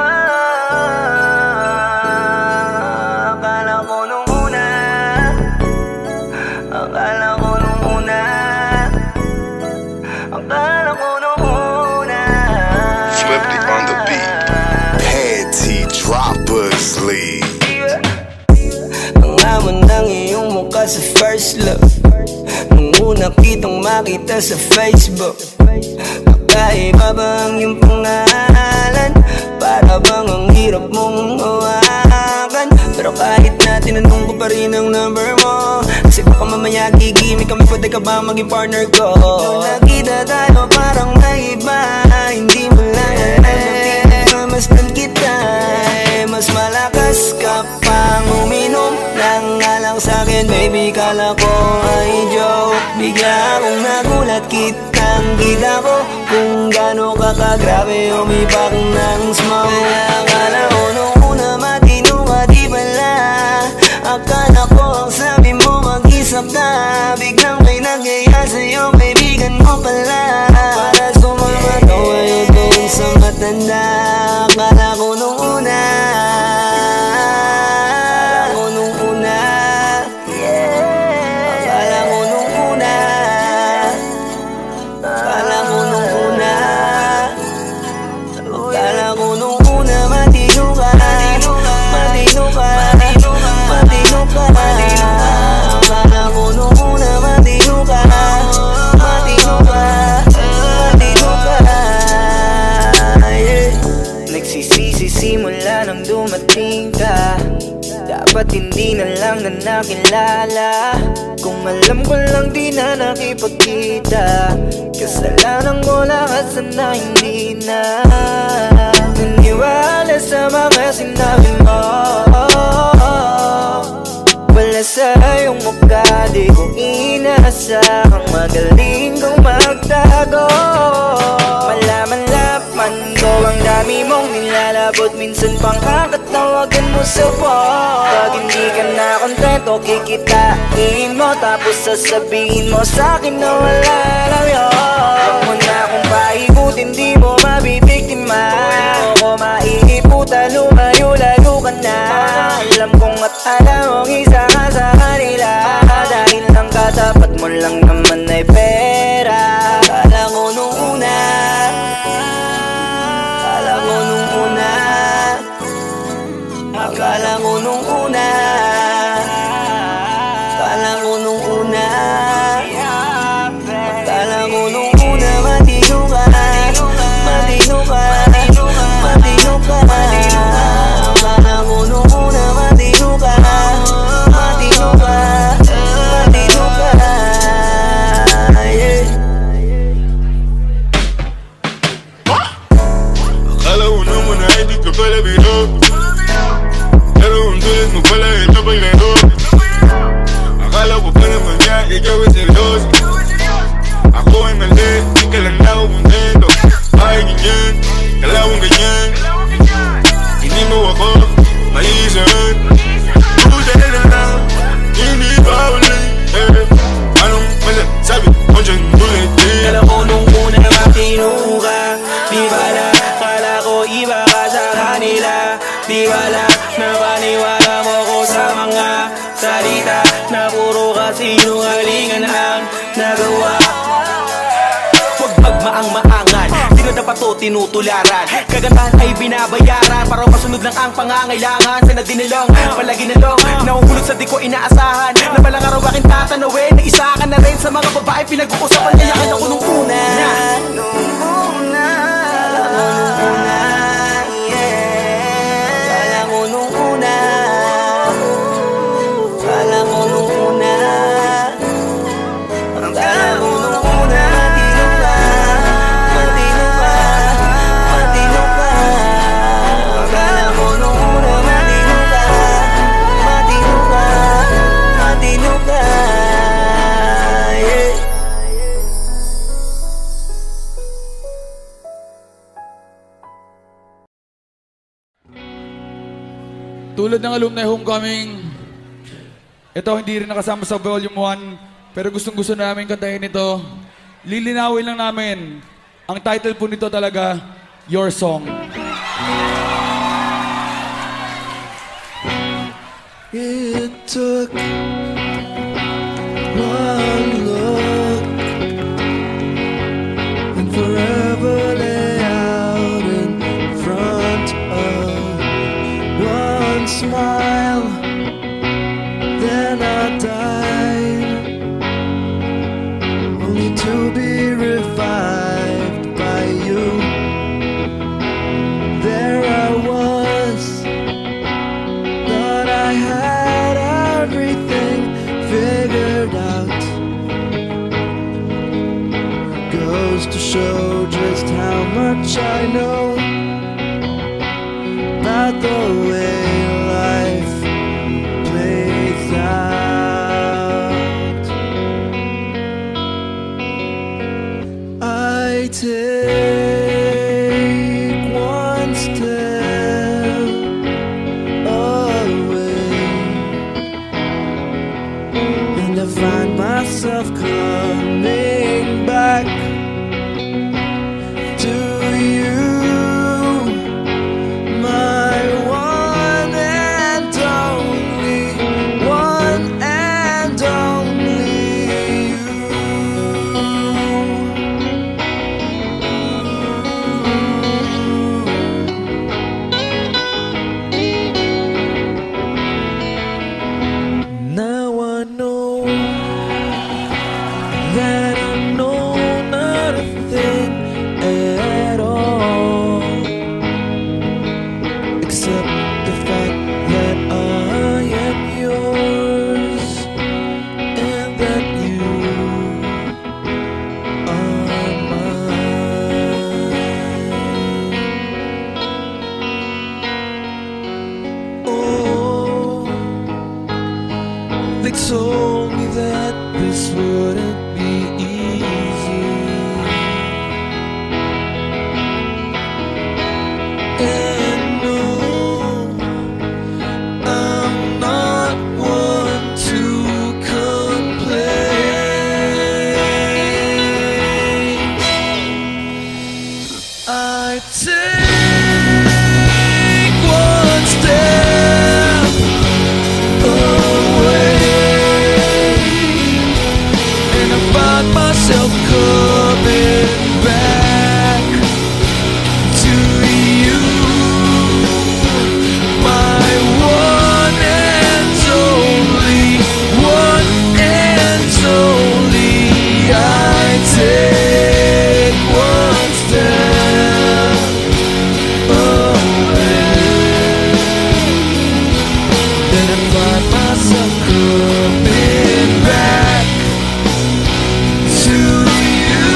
akala ko nung una, akala ko nung una, akala ko nung una. Flipped it on the beat. Panty droppers league. Ang aman ng iyong mukha sa first look, nung una kitang makita sa Facebook. Kakaiba ba ang iyong pangalan? para bang ang hirap mong hawakan. Pero kahit na tinanong ko pa rin ang number mo, kasi baka mamaya gigimik kami, pwede ka ba maging partner ko? Nung nakita tayo parang may iba, hindi mo lang masdan kita, mas malakas ka pang uminom ng alang sa'kin. Baby, kala ko ay joke, bigla akong nagulat, kitang-kita ko kung gaano ka kagrabe umipak ng smoke. Akala ko nung una matino ka, di pala. Akala ko ang sabi mo mag-isa ka, biglang may nagyaya sa'yo, kaibigan mo pala. Para sumama to ayaw doon sa matanda. Akala ko nung una, akala ko nung una, akala ko nung una, akala ko nung una, akala ko nung una, matino ka, matino ka, matino ka, akala ko nung una, matino ka, matino ka, matino ka. Nagsisisi simula nang dumating ka, dapat hindi na lang na nakilala. Kung alam ko lang di na nakipagkita, kasalanan ko lahat, sana hindi na naniwala sa mga sinabi mo. Wala sa iyong mukha, di ko inasahang magaling kong magtago. Malaman-laman ko ang dami mong nilalabot, minsan pang kakatawagan mo sa phone. Pag hindi ka na kontento, kikitain mo, tapos sasabihin mo sa'kin na wala lang yun. Huwag mo na akong paikutin, di mo mabibiktima. Huwag mo maiiputa, lumayo-layo ka na. Alam kong at alam mong isa ka sa kanila, dahil lang katapat mo lang naman ay pera. Akala ko nung una, akala ko nung una, akala ko nung una, akala ko nung una, akala ko nung una, matino ka, matino ka, matino ka, akala ko nung una, matino ka, matino ka, matino ka, yeah. Akala ko naman na hindi ka pala biro, pero ang tulit mo pala ito pa'y laro. Akala ko pa naman niya, ikaw ay seryoso. Ako ay mali, di ka lang na ako kontento. Ay ganyan, kalawang ganyan, hindi mo ako maiisan. Buta na lang, hindi pa ulit. Anong masasabi mo dyan ulit? Kala ko nung una matino ka, di bala, kala ko iba ka sa kanila. Di bala, napaniwala mo ko sa mga salita na puro kasinungalingan ang nagawa. Huwag magmaang-maangan, di na dapat to tinutularan. Kagandahan ay binabayaran para masunod lang ang pangangailangan. Sana dinilong, palagi nalong, nahuhulog sa di ko inaasahan. Na palang araw aking tatanawin, na isa ka na rin sa mga babae pinag-uusapan. Kaya ka na ko nung una, nung una, akala ko nung una, yeah. Akala ko nung una, akala ko nung una, akala ko nung una, matino ka, matino ka, matino ka, akala ko nung una, matino ka, matino ka, matino ka, yeah. Tulad ng alumni homecoming, ito hindi rin nakasama sa volume 1, pero gustong gusto namin kantahin ito. Lilinawin lang namin, ang title po nito talaga, Your Song. It took one look and forever lay out in front of one smile. Then I died, only to be revived by you. There I goes to show just how much I know about the way life plays out. I take one step away, and I find myself coming back to you, my one and only, one and only you. Now I know that I know not a thing at all, except the fact that I am yours and that you are mine. Oh, they told me that this wouldn't be easy, and no, I'm not one to complain. I take one step away, and I find myself coming back to you, my one and only, one and only. I take one step away, then I find myself coming back to you,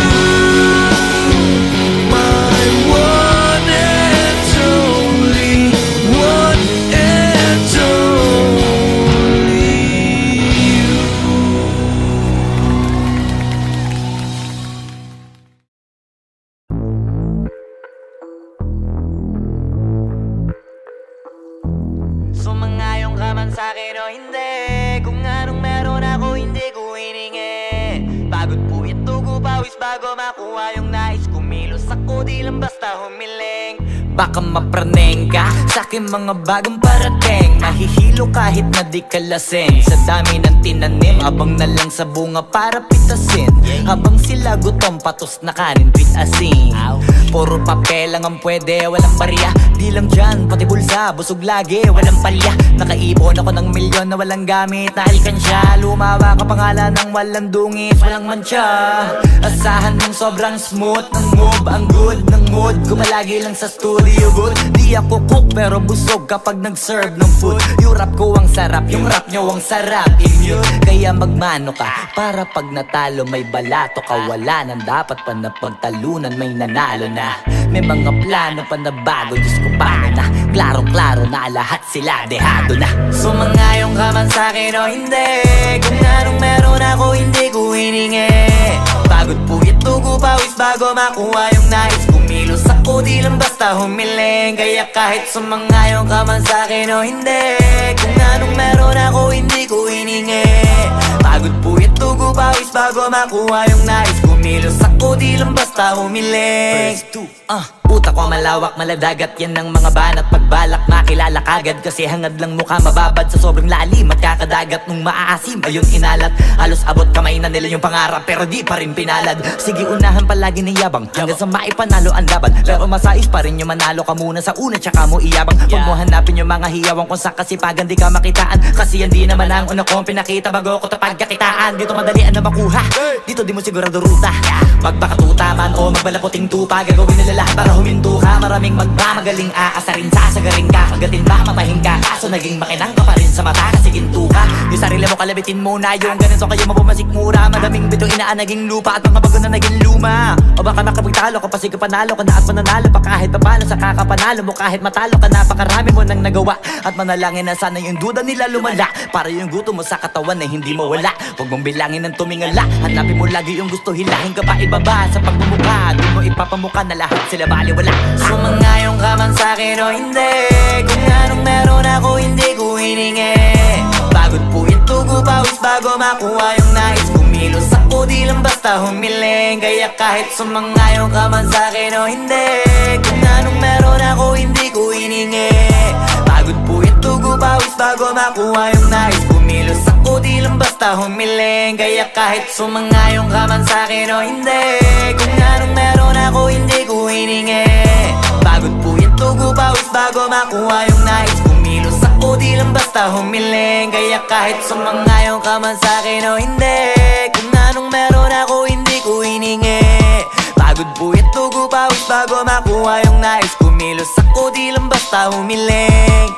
my one and only, one and only you. Sumangayong ka man sa'kin o hindi, kung anong meron ako hindi ko hiningi. Pagod puyat dugo pawis bago makuha yung nais, kumilos ako di lang basta humiling. Baka mapraneng ka sa'kin mga bagong parating, mahihilo kahit na di ka lasing. Sa dami ng tinanim, abang na lang sa bunga para pitasin. Habang sila gutom, patos na kanin with asin. Puro papel lang ang pwede, walang barya. Di lang dyan, pati bulsa, busog lagi, walang palya. Nakaipon ako ng milyon na walang gamit na alkansya. Lumawa ka pangalan ng walang dungis, walang mancha. Asahan mong sobrang smooth ng move, ang good ng mood ko malagi lang sa studio good. Di ako cook pero busog kapag nag-serve ng food. Yung rap ko ang sarap, yung rap nyo ang sarap, immune. Kaya magmano ka para pag natalo may balato ka. Wala nang dapat pa na pagtalunan, may nanalo na. May mga plano pa na bago, Diyos ko paano na. Klarong-klaro na lahat sila dehado na. Sumangayong ka man sa'kin o hindi, kung anong meron ako hindi ko hiningi. Pagod puyat dugo pawis bago makuha yung nais, kumilos ako di lang basta humiling. Kaya kahit sumangayong ka man sa'kin o hindi, kung anong meron ako hindi ko hiningi. Pagod puyat dugo pawis bago makuha yung nais, kumilos ako di lang basta humiling. Utak ko malawak, maladagat yan ng mga banat. Pagbalak makilala kagad kasi hangad lang mukha mababad sa sobrang lalim at kakadagat nung maaasim. Ayun inalat, halos abot kamay na nila yung pangarap pero di pa rin pinalad. Sige unahan palagi ng yabang hanggang sa maipanalo ang laban, pero masais pa rin yung manalo ka muna sa una tsaka mo iyabang. Huwag mo hanapin yung mga hiyawang kung sa kasipagan di ka makitaan, kasi yan di naman ang una kong pinakita bago ko tapagkakitaan. Dito madalian na makuha, dito di mo sigurado ruta. Magpakatuta man o balaputing tupa. Gagawin nila lahat para huminto ka. Maraming magmamagaling aasarin, sasagarin ka, kagatin ba, matahin ka. Kaso naging makinang ka pa rin sa mata kasi ginto ka. Yung sarili mo kalabitin muna, yung ganito kayo mapumasik mura. Madaming bito inaan naging lupa at mga bago na naging luma. O baka makapagtalo ka pa sige panalo ka na at mananalo pa kahit papano sa kakapanalo mo. Kahit matalo ka napakarami mo nang nagawa. At manalangin na sana yung duda nila lumala, para yung gutom mo sa katawan ay hindi mawala. Huwag mong bilangin ng tumingala, hanapin mo lagi yung gusto, hilahin ka pa ibaba. Sa pagmumukha, di mo ipapamuka na lahat sila baliwala. Sumangayon ka man sa'kin o hindi, kung anong meron ako hindi ko hiningi. Pagod po ito pawis bago makuha yung nais. Kumilos ako di lang basta humiling. Kaya kahit sumangayon ka man sa'kin o hindi, kung anong meron ako hindi ko hiningi. Pagod po ito pawis bago makuha yung nais. Kumilos ako di lang basta humiling. Kaya kahit sumangayon ka man sa'kin o hindi, kung anong meron ako hindi ko hiningi. Pagod po ito pawis bago makuha yung nais. Kumilos ako di lang basta humiling. Kaya kahit sumangayon ka man sa'kin o hindi, kung anong meron ako hindi ko hiningi. Pagod po ito pawis bago makuha yung nais. Kumilos ako di lang basta humiling.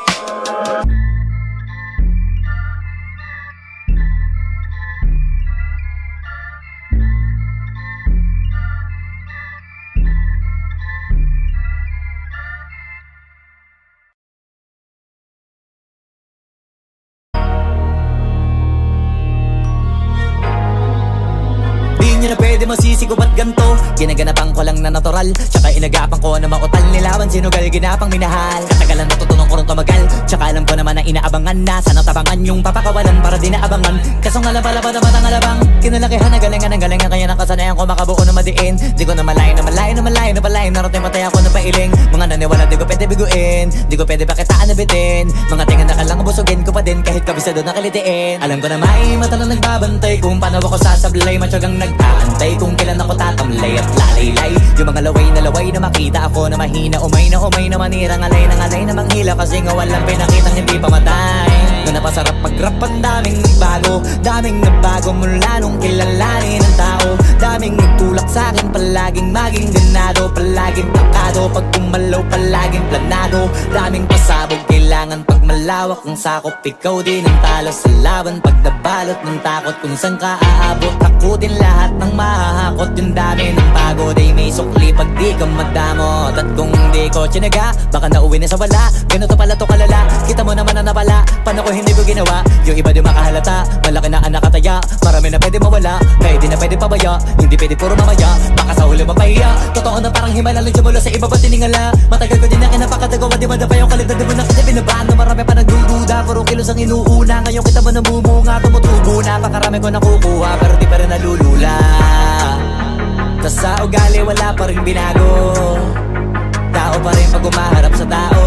Di na pwede masisig ba't ganto. Ginaganapan ko lang na natural, tsaka inagapan ko na mautal nilawan. Sinugal ginapang minahal, katagalan natutunan ko rin tumagal. Tsaka alam ko naman na inaabangan na sana tabangan yung papakawalan para di naabangan. Kaso nga lang pala pa naman ang alabang kinalakihan na galingan ng galingan. Kaya nakasanayan ko makabuo na madiin. Di ko na malayo na malayo na malayo na palayo. Narating matay ako na pailing. Mga naniwala di ko pwede biguin, di ko pwede pakitaan na bitin. Mga tingan na kalang busugin ko pa din kahit kabisado na kalitiin. Alam ko na may mata na nagbabantay kung paano ako sasablay. Matyagang nag-aantay kung kailan ako tatamlay at lalaylay. Yung mga laway na makita ako na mahina. Umay na manirang alay na manghila. Kasi nga walang pinakitang hindi pamatay. Na napasarap mag-rap ang daming nagbago mula nung kilalanin ng tao. Daming nagtulak sa'kin palaging maging ganado. Palaging takado pag kumalaw palaging planado. Daming pasabog kailangan pag malawak ang sakop. Ikaw din ang talo sa laban pag nabalot ng takot. Kung saan ka aabot takutin lahat ng mahahakot. Yung dami ng pagod ay may sukli pag di ka madamot. At kung di ko tsinaga baka nauwi na sa wala. Ganito pala to kalala, kita mo naman na napala. Paano ko hindi ko ginawa, yung iba di makahalata. Malaki na anak kataya, marami na pwede mawala. Kaya di na pwede pabaya, hindi pwede puro mamaya. Baka sa huli mapahiya, totoo na parang himala lang mula sa iba ba tiningala. Matagal ko din na kinapakatagawa, di madapa yung kalidad. Di mo na kita binabaan na marami pa nagdududa. Puro kilos ang inuuna, ngayon kita mo namumunga. Tumutubo na, pakarami ko nakukuha pero di pa rin nalulula. Tas sa ugali wala pa rin binago. Tao pa rin pag umaharap sa tao.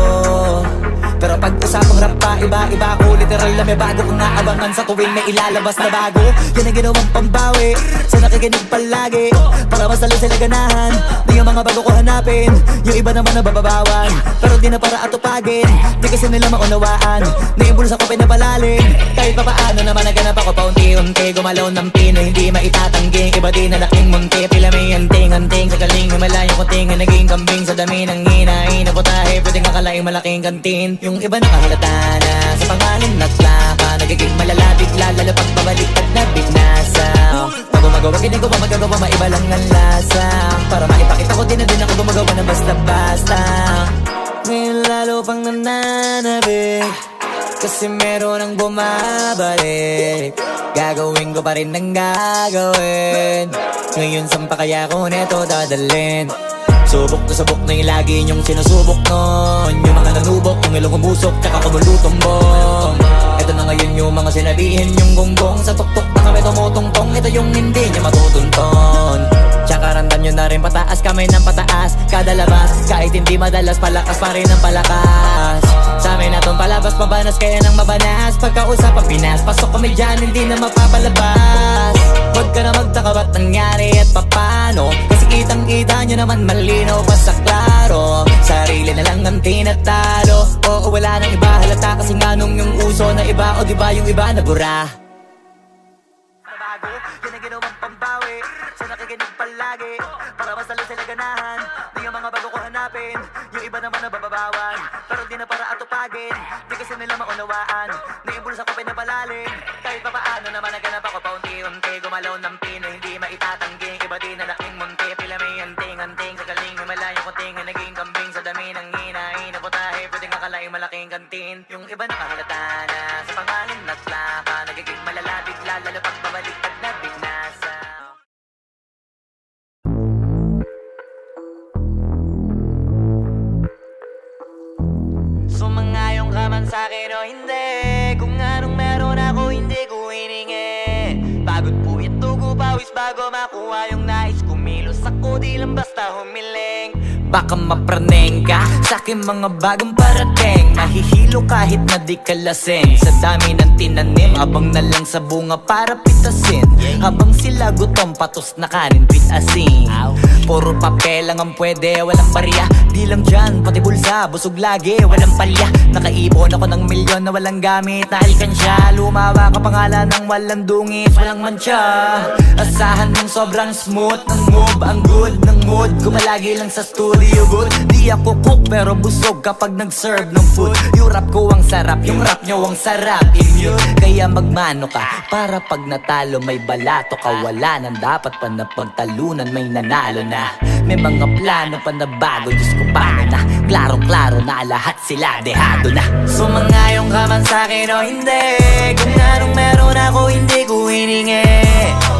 Pero pag usapang rap pa, iba-iba ko. Literal na may bago kong naabangan sa tuwing may ilalabas na bago. Yan ang ginawang pambawi sa nakikinig palagi, para mas lalo sila ganahan. Di yung mga bago ko hanapin, yung iba naman nabababawan. Pero di na para atupagin, di kasi nila maunawaan. Naimbulsa ko pinapalalim, kahit pa paano naman naganap ako paunti-unti. Gumalaw ng pino, hindi maitatanggi. Iba di na laking munti, pila may anting-anting. Sa galing may malayong kuting, naging kambing sa dami ng hinahin. Naputahe, pwedeng akalaing malaking kantin. Yung iba nakahalata na sa pangalan na plaka. Nagiging malalapit lalo pag babaliktad na binasa. Pag gumagawa ginagawa magagawa maiba lang ang lasa. Para maipakita ko din na din ako gumagawa na basta-basta. Ngayon lalo pang nananabik, kasi meron ang bumabalik. Gagawin ko pa rin ang gagawin. Ngayon saan pa kaya ko neto dadalhin? Subok na subok na yung lagi niyong sinusubok nun. Yung mga nanubok, yung ilong umusok, tsaka kumulutong bong. Ito na ngayon yung mga sinabihin yung gonggong. Sa tuktok na kami tumutungtong, ito yung hindi niya matutunton. Tsaka ramdam nyo na rin pataas, kamay ng pataas. Kada labas, kahit hindi madalas, palakas pa rin ang palakas. Sa amin na tong palabas, mabanas kaya nang mabanas. Pagkausap ang Pinas, pasok kami dyan, hindi na mapapalabas. Huwag ka na magtaka ba't nangyari at papano, kasi kitang-kita nyo naman malinaw pa sa klaro. Sarili na lang ang tinatalo, oo wala nang iba halata. Kasi nga nung yung uso na iba, o diba yung iba na bura. Nabago, yan ang ginawang pambawi sa nakikinig palagi, para mas lalo sila ganahan. Di ang mga bago ko hanapin, yung iba naman nabababawan, pero di na para atupagin, di kasi nila maunawaan. Na yung bulsa ko pinapalalim, kahit pa paano naman naganap ako paunti-unti. Gumalaw ng pino, hindi maitatanggi, iba din na laking munti. Pila may anting-anting, sa galing malayo kunting na naging kambing. Sa dami ng hinahin na putahe, pwedeng akalaing malaking kantin. Yung iba nakahalata na sa pangalan at laka, nagiging malalapit lalo pag babalik at nabinasa. Sumangayong ka man sa'kin o hindi, kung anong meron ako hindi ko hiningi. Pagod po itugo pawis bago makuha yung nais. Kumilos ako di lang basta humiling. Baka mapraneng ka sa'kin mga bagong parating. Mahihilo kahit na di ka lasing. Sa dami ng tinanim, abang na lang sa bunga para pitasin. Habang sila gutom, patos na kanin, pitasin. Puro papel lang ang pwede, walang barya. Di lang dyan, pati bulsa, busog lagi, walang palya. Nakaipon ako ng milyon na walang gamit na alkansya. Lumawa ka pangalan ng walang dungis, walang mancha. Asahan mong sobrang smooth ng move, ang good ng mood. Kumalagi lang sa studio good. Di ako cook pero busog kapag nag-serve ng food. Yung rap ko ang sarap, yung rap nyo ang sarap. Immune, kaya magmano ka para pag natalo may balato ka. Wala nang dapat pa na pagtalunan, may nanalo na. May mga plano pa na bago, Diyos ko paano na. Klarong-klaro na lahat sila dehado na. Sumangayong ka man sa'kin o hindi, kung anong meron ako hindi ko hiningi.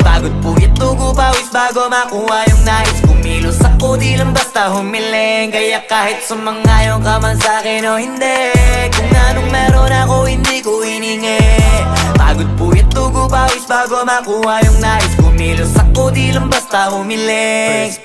Pagod po itugo pawis bago makuha yung nais. Kumilos ako di lang basta humiling. Kaya kahit sumangayong ka man sa'kin o hindi, kung anong meron ako hindi ko hiningi. Pagod po itugo pawis bago makuha yung nais. Kumilos ako di lang basta humiling.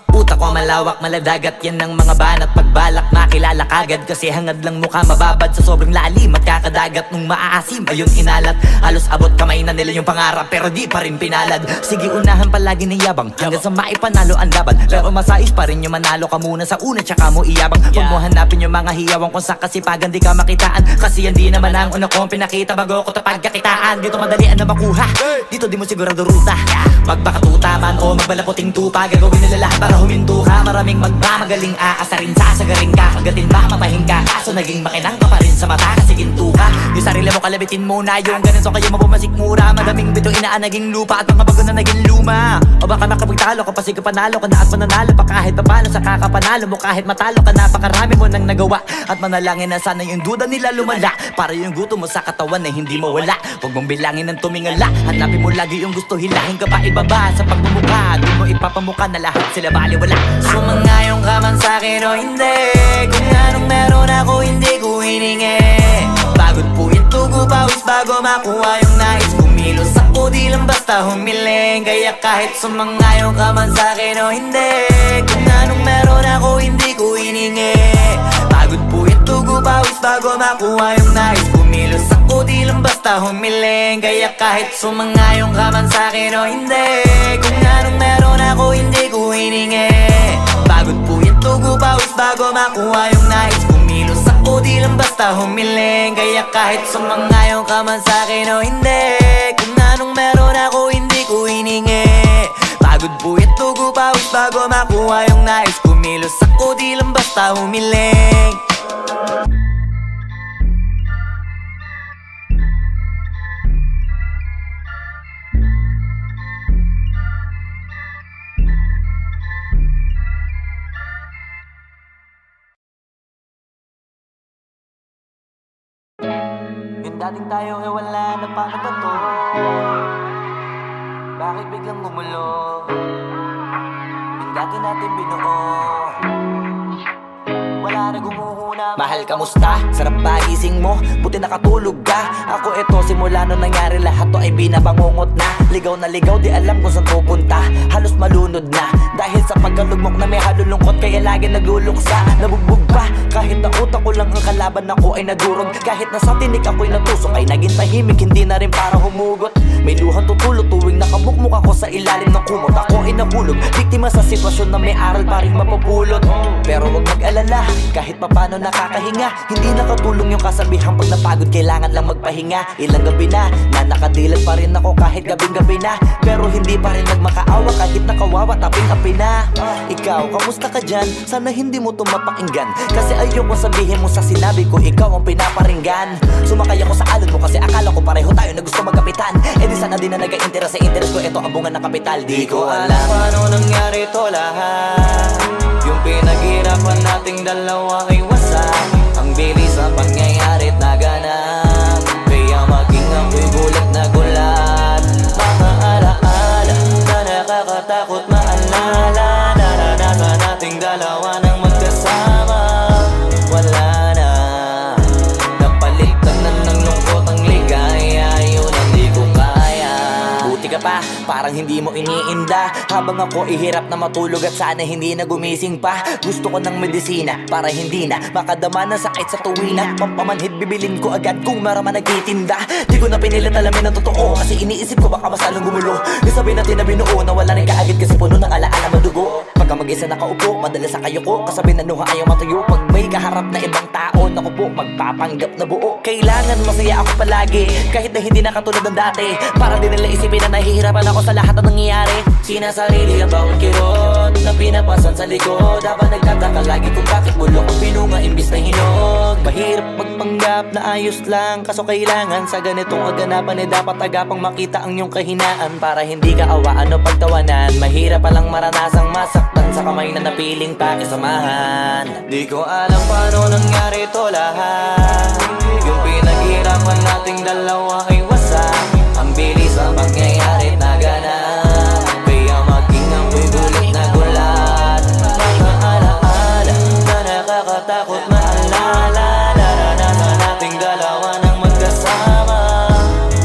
Utak ko malawak, maladagat, yan ang mga banat. Pagbalak makilala kagad, kasi hangad lang mukha mababad sa sobrang lalim. At kakadagat nung maaasim, ayun inalat. Halos abot kamay na nila yung pangarap, pero di pa rin pinalad. Sige unahan palagi ng yabang, hanggang sa maipanalo ang laban. Pero masais pa rin yung manalo ka muna sa una, tsaka mo iyabang. Huwag mo hanapin yung mga hiyawang kung sa kasipagan di ka makitaan. Kasi yan di naman ang una kong pinakita bago ko tapagkakitaan. Dito madalian na makuha, dito di mo sigurado ruta. Magbakatuta man o magbalaputing tupa, gagawin nila lahat para huminto ka. Maraming magmamagaling aasarin, sasagaring ka. Kagatin ba, matahin ka, kaso naging makinang ka pa rin sa mata kasi ginto ka. Yung sarili mo kalabitin muna, yung ganito kayo mabumasik mura. Madaming bito inaan naging lupa at mga bago na naging luma. O baka makapagtalo ka pa, sige panalo ka na at mananalo pa kahit papano sa kakapanalo mo. Kahit matalo ka, napakarami mo nang nagawa. At manalangin na sana yung duda nila lumala, para yung gutom mo sa katawan na hindi mawala. Huwag mong bilangin ng tumingala, hanapin mo lagi yung gusto, hilahin ka pa ibaba sa pagmumukha. Di mo ipapamuka na lahat sila baliwala. Sumangayong ka man sa'kin o hindi, kung anong meron ako hindi ko hiningi. Pagod po itugo pawis bago makuha yung nais. Kumilos ako di lang basta humiling. Kaya kahit sumangayong ka man sa'kin o hindi, kung anong meron ako hindi ko hiningi. Pagod po itugo pawis bago makuha yung nais. Kumilos ako di lang basta humiling. Kaya kahit sumangayong ka man sa'kin o hindi, kung anong meron ako hindi ko hiningi. Pagod po itugo pawis bago makuha yung nais. Kumilos ako di lang basta humiling. Kaya kahit sumangayong ka man sa'kin o hindi, kung anong meron ako hindi ko hiningi. Pagod po itugo pawis bago makuha yung nais. Kumilos ako di lang basta humiling. Yung dating tayo wala na paano ba to? Bakit biglang gumulo? Yung dati natin binuo, wala na gumuhuna. Mahal, kamusta? Sarap ba gising mo? Buti nakatulog ka. Ako eto, simula nung nangyari lahat to ay binabangungot na. Ligaw na ligaw, di alam kung saan pupunta. Halos malunod na dahil sa pagkalugmok na may halulungkot. Kaya lagi nagluluksa, nabugbog pa. Kahit na utak ko lang ang kalaban, ako ay nagurog. Kahit na sa tinik ako'y natusok, ay naging tahimik, hindi na rin para humugot. May luhang tutulog tuwing nakabukmuk ako sa ilalim ng kumot. Ako ay nahulog, biktima sa sitwasyon na may aral pa rin mapupulot. Pero wag mag-alala, kahit papano na nakakahinga. Hindi nakatulong yung kasabihang pag napagod kailangan lang magpahinga. Ilang gabi na nakadilat pa rin ako kahit gabing-gabi na, pero hindi pa rin nagmakaawa kahit nakawawa taping-api na. Ikaw, kamusta ka dyan? Sana hindi mo to mapakinggan, kasi ayoko sabihin mo sa sinabi ko ikaw ang pinaparinggan. Sumakay ako sa alon mo kasi akala ko pareho tayo na gusto magkapitan. Eh di sana din na nag-interest sa interest ko, ito ang bunga ng kapital. Di ko alam paano nangyari to lahat. Yung pinaghirapan nating dalawa ay wasak. Ang bilis ang pangyayari't naganap, kaya maging ako'y gulat na gulat. Mga alaala na nakakatakot maalala, naranasan nating dalawa nang magkasama. Wala na, napalitan na ng lungkot ang ligaya, yun ang di ko kaya. Buti ka pa, parang hindi mo iniinda, habang ako ihirap na matulog at sana hindi na gumising pa. Gusto ko ng medisina para hindi na makadama ng sakit sa tuwina. Pampamanhid bibilin ko agad kung maraman nagtitinda. Di ko na pinilit alamin ang totoo, kasi iniisip ko baka mas lalong gumulo. Isabi natin na binuo na wala rin kaagad kasi puno ng alaala madugo. Pagka mag-isa nakaupo, madalas sa kayo ko, kasabi na nuha ayaw matuyo. Pag may kaharap na ibang tao, naku po, magpapanggap na buo. Kailangan masaya ako palagi, kahit na hindi na katulad ng dati, para din nila isipin na nahihirapan ako sa lahat ng nangyayari. Sinasarili ang bawat kirot na pinapasan sa likod, habang nagtataka lagi kung bakit bulok ang pinunga imbis na hinog. Mahirap magpanggap na ayos lang, kaso kailangan sa ganitong kaganapan eh dapat agapang makita ang iyong kahinaan, para hindi ka awaan o pagtawanan. Mahirap palang maranasang masaktan sa kamay na napiling pakisamahan. Di ko alam paano nangyari to lahat. Yung pinaghirapan nating dalawa ay wasak. Ang bilis ang pangyayari naganap, kaya maging ako'y gulat na gulat. Mga alaala na nakakatakot maalala, naranasan nating dalawa nang magkasama.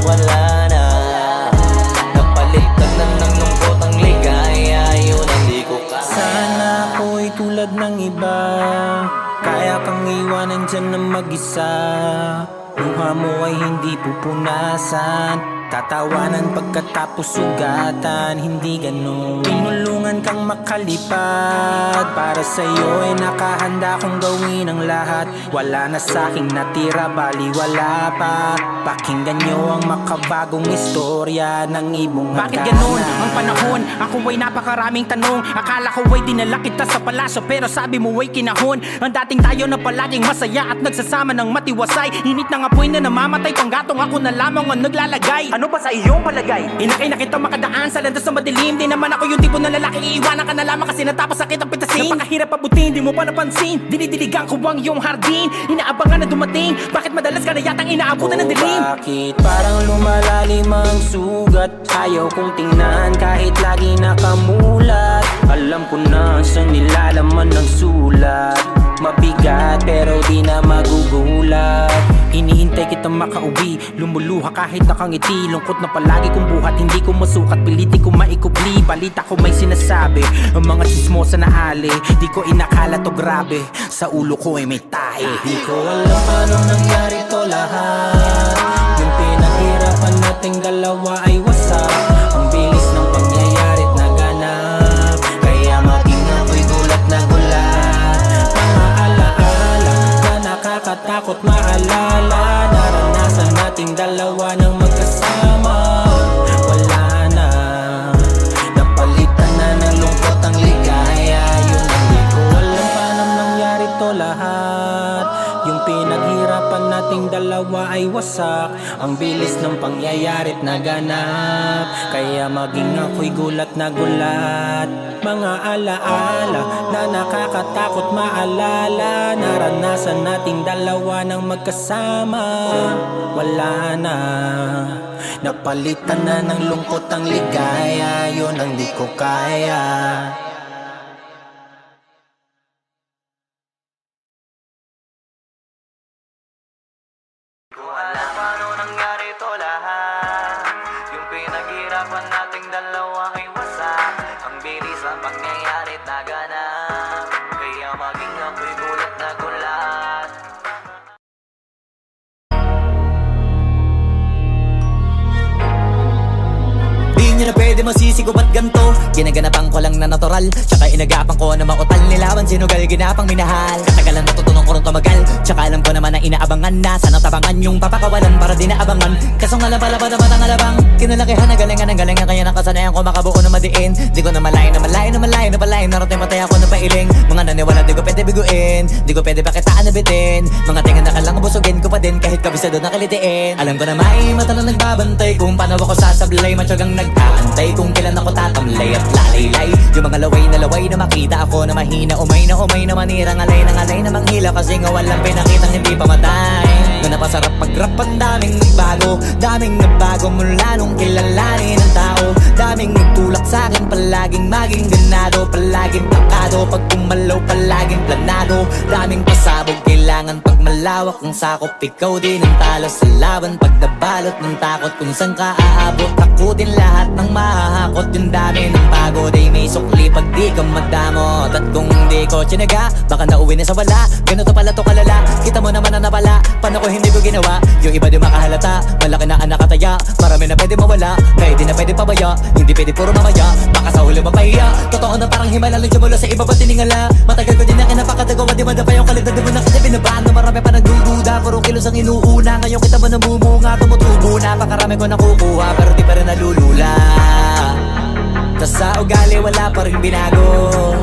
Wala na, napalitan na ng lungkot ang ligaya, yun ang di ko kaya. Sana ako'y tulad ng iba, kaya kang iwanan dyan na mag-isa. Luha mo ay hindi pupunasan, tatawanan pagkatapos sugatan, hindi ganon. Tinulungan kang makalipad, para sa'yo ay nakahanda kong gawin ang lahat. Wala na sa'king natira, bali wala pa. Pakinggan nyo ang makabagong istorya ng ibong hagana. Bakit ganon ang panahon? Ako ay napakaraming tanong. Akala ko ay dinala kita sa palasyo, pero sabi mo ay kinahon. Ang dating tayo na palaging masaya at nagsasama ng matiwasay. Init ng apoy na namamatay, panggatong ako na lamang ang naglalagay. Ano ba sa iyong palagay? Inakay na kita makadaan sa landas na madilim. Di naman ako yung tipo ng lalaki, iiwanan ka na lamang kasi natapos sakit ang pitasin. Napakahirap pabutin, di mo pa napansin. Dinidiligan ko ang iyong hardin, inaabangan na dumating. Bakit madalas ka na yatang inaabutan ng dilim? Bakit parang lumalalim ang sugat? Ayaw kong tingnan kahit lagi nakamulat. Alam ko na sa nilalaman ng sulat. Mabigat pero di na magugulat. Hinihintay kitang makauwi, lumuluha kahit nakangiti. Lungkot na palagi kong buhat, hindi ko masukat, piliti ko maikubli. Balita ko may sinasabi, ang mga chismosa na ali. Di ko inakala to grabe, sa ulo ko ay may tahi. Di ko alam paano nangyari to lahat. Yung pinaghirapan nating dalawa ay wasak. Ang bilis ng pangyayari't naganap, kaya maging ako'y gulat na gulat. Mga alaala na nakakatakot maalala, naranasan nating dalawa nang magkasama. Wala na, napalitan na ng lungkot ang ligaya. Yun ang di ko alam paano nangyari to lahat. Yung pinaghirapan nating dalawa ay wasak. Ang bilis ng pangyayari't naganap, kaya maging ako'y gulat na gulat. Mga alaala na nakakatakot maalala, naranasan nating dalawa nang magkasama. Wala na, napalitan na ng lungkot ang ligaya. Yun ang di ko kaya. Pinaghirapan nating dalawa ay wasak. Ang bilis ang pangyayari't naganap, kaya maging ako'y gulat na gulat. Di nyo na pwede pwede masisigo ba't ganto? Ginaganapan ko lang na natural, tsaka inagapan ko na mautal nilawan sinugal ginapang minahal. Katagalan natutunan ko rin tumagal, tsaka alam ko naman na inaabangan na sana tabangan yung papakawalan para di naabangan. Kaso nga lang pala ba naman ang alabang kinalakihan na galingan kaya nakasanayan ko makabuo na madiin. Di ko na malayo na malayo na malayo na palayo narating matay ako na pailing. Mga naniwala di ko pwede biguin, di ko pwede pakitaan na bitin. Mga tingan na kalang busugin ko pa din kahit kabisado na kalitiin. Alam ko na may mata na nagbabantay kung paano ako sasablay. Matyagang nag-aantay kung kailan ako tatamlay at lalaylay. Yung mga laway na makita ako na mahina. Umay na manirang alay na manghila. Kasi nga walang pinakitang hindi pamatay. Na napasarap pag-rap ang daming nagbago mula nung kilalanin ang tao. Daming nagtulak sa'kin palaging maging ganado. Palaging pakado pag kumalaw palaging planado. Daming pasabog kailangan pag malawak ang sakop. Ikaw din ang talo sa laban pag nabalot ng takot. Kung saan ka aabot takutin lahat ng mahahakot. Yung dami ng pagod ay may sukli pag di ka madamot. At kung hindi ko tsinaga baka nauwi na sa wala. Ganito pala to kalala, kita mo naman na napala. Paano ko hindi ko ginawa, yung iba di makahalata. Malaki na anak kataya, marami na pwede mawala. Kaya di na pwede pabaya, hindi pwede puro mamaya. Baka sa huli mapahiya, totoo na parang himala lang mula sa iba ba tiningala. Matagal ko din na kinapakatagawa, di madapa yung kalidad. Di mo na kasi binabaan na marami pa nagdududa. Puro kilos ang inuuna, ngayon kita mo namumunga. Tumutubo na, pakarami ko nakukuha pero di pa rin nalulula. Tas sa ugali wala pa rin binago.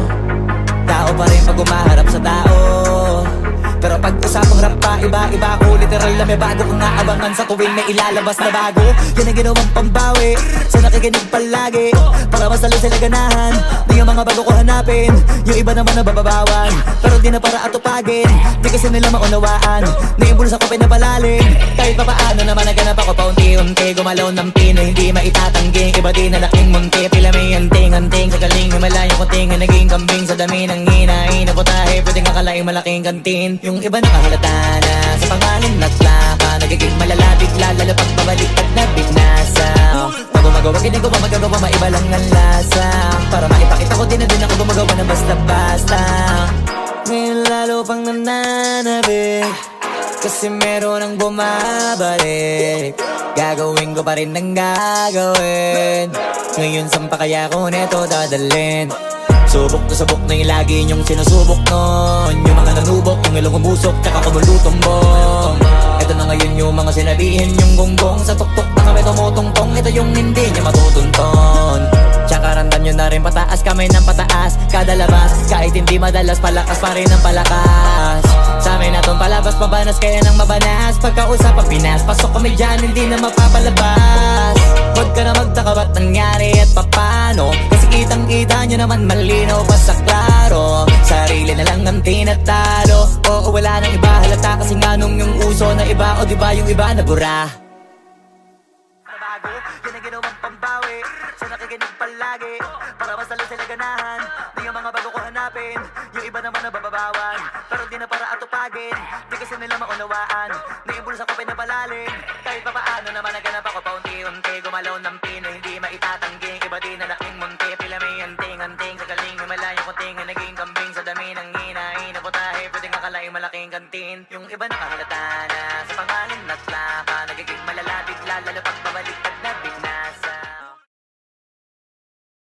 Tao pa rin pag umaharap sa tao. Pero pag usapang rap pa, iba-iba ko. Literal na may bago kong naabangan sa tuwing may ilalabas na bago. Yan ang ginawang pambawi sa nakikinig palagi para masalo sila ganahan. Di yung mga bago ko hanapin, yung iba naman nabababawan. Pero di na para atupagin, di kasi nila maunawaan. Naimbulsa ko pinapalalim, kahit pa paano naman naganap ako paunti-unti. Gumalaw ng pino, hindi maitatanggi. Iba di na laking munti, pila may anting-anting. Sa galing, malayo kunting, naging kambing sa dami ng hinahin. Naputahe, pwedeng akalaing malaking kantin. Yung iba nakahalata na sa pangalan at plaka. Nagiging malalapit lalo pag babalik at nabinasa. Pag gumagawa, ginagawa, magagawa, maiba lang ang lasa. Para maipakita ko din na din ako gumagawa na basta-basta. Ngayon lalo pang nananabik kasi meron ang bumabalik. Gagawin ko pa rin ang gagawin. Ngayon saan pa kaya ko neto dadalhin? Subok na subok na yung lagi niyong sinusubok nun. Yung mga nanubok, yung ilong umusok, tsaka kumulutong bong. Ito na ngayon yung mga sinabihin yung gonggong. Sa tuktok na kami tumutungtong, ito yung hindi niya matutunton. Tsaka randan nyo na rin pataas, kamay ng pataas. Kada labas, kahit hindi madalas, palakas pa rin ang palakas. Sa amin na tong palabas, pabanas kaya nang mabanas. Pagkausap ang Pinas, pasok kami dyan, hindi na mapapalabas. Huwag ka na magtaka ba't nangyari at papano. Kasi kitang-kita nyo naman malinaw pa sa klaro. Sarili na lang ang tinatalo. Oo, wala nang iba halata kasi nga nung yung uso na iba. O diba yung iba na bura. Nabago, yan ang ginawang pambawi sa nakikinig palagi para masalo sila ganahan. Di ang mga bago ko hanapin, yung iba naman nabababawan. Pero di na para atupagin, di kasi nila maunawaan. Naimbulsa ko pinapalalim, kahit pa paano naman naganap ako paunti-unti. Gumalaw ng pino, hindi maitatanggi. Iba din na laking munti, pila may anting-anting. Sa galing, malayo kunting, naging kambing sa dami ng hinahin. Naputahe, pwedeng akalaing malaking kantin. Yung iba nakahalata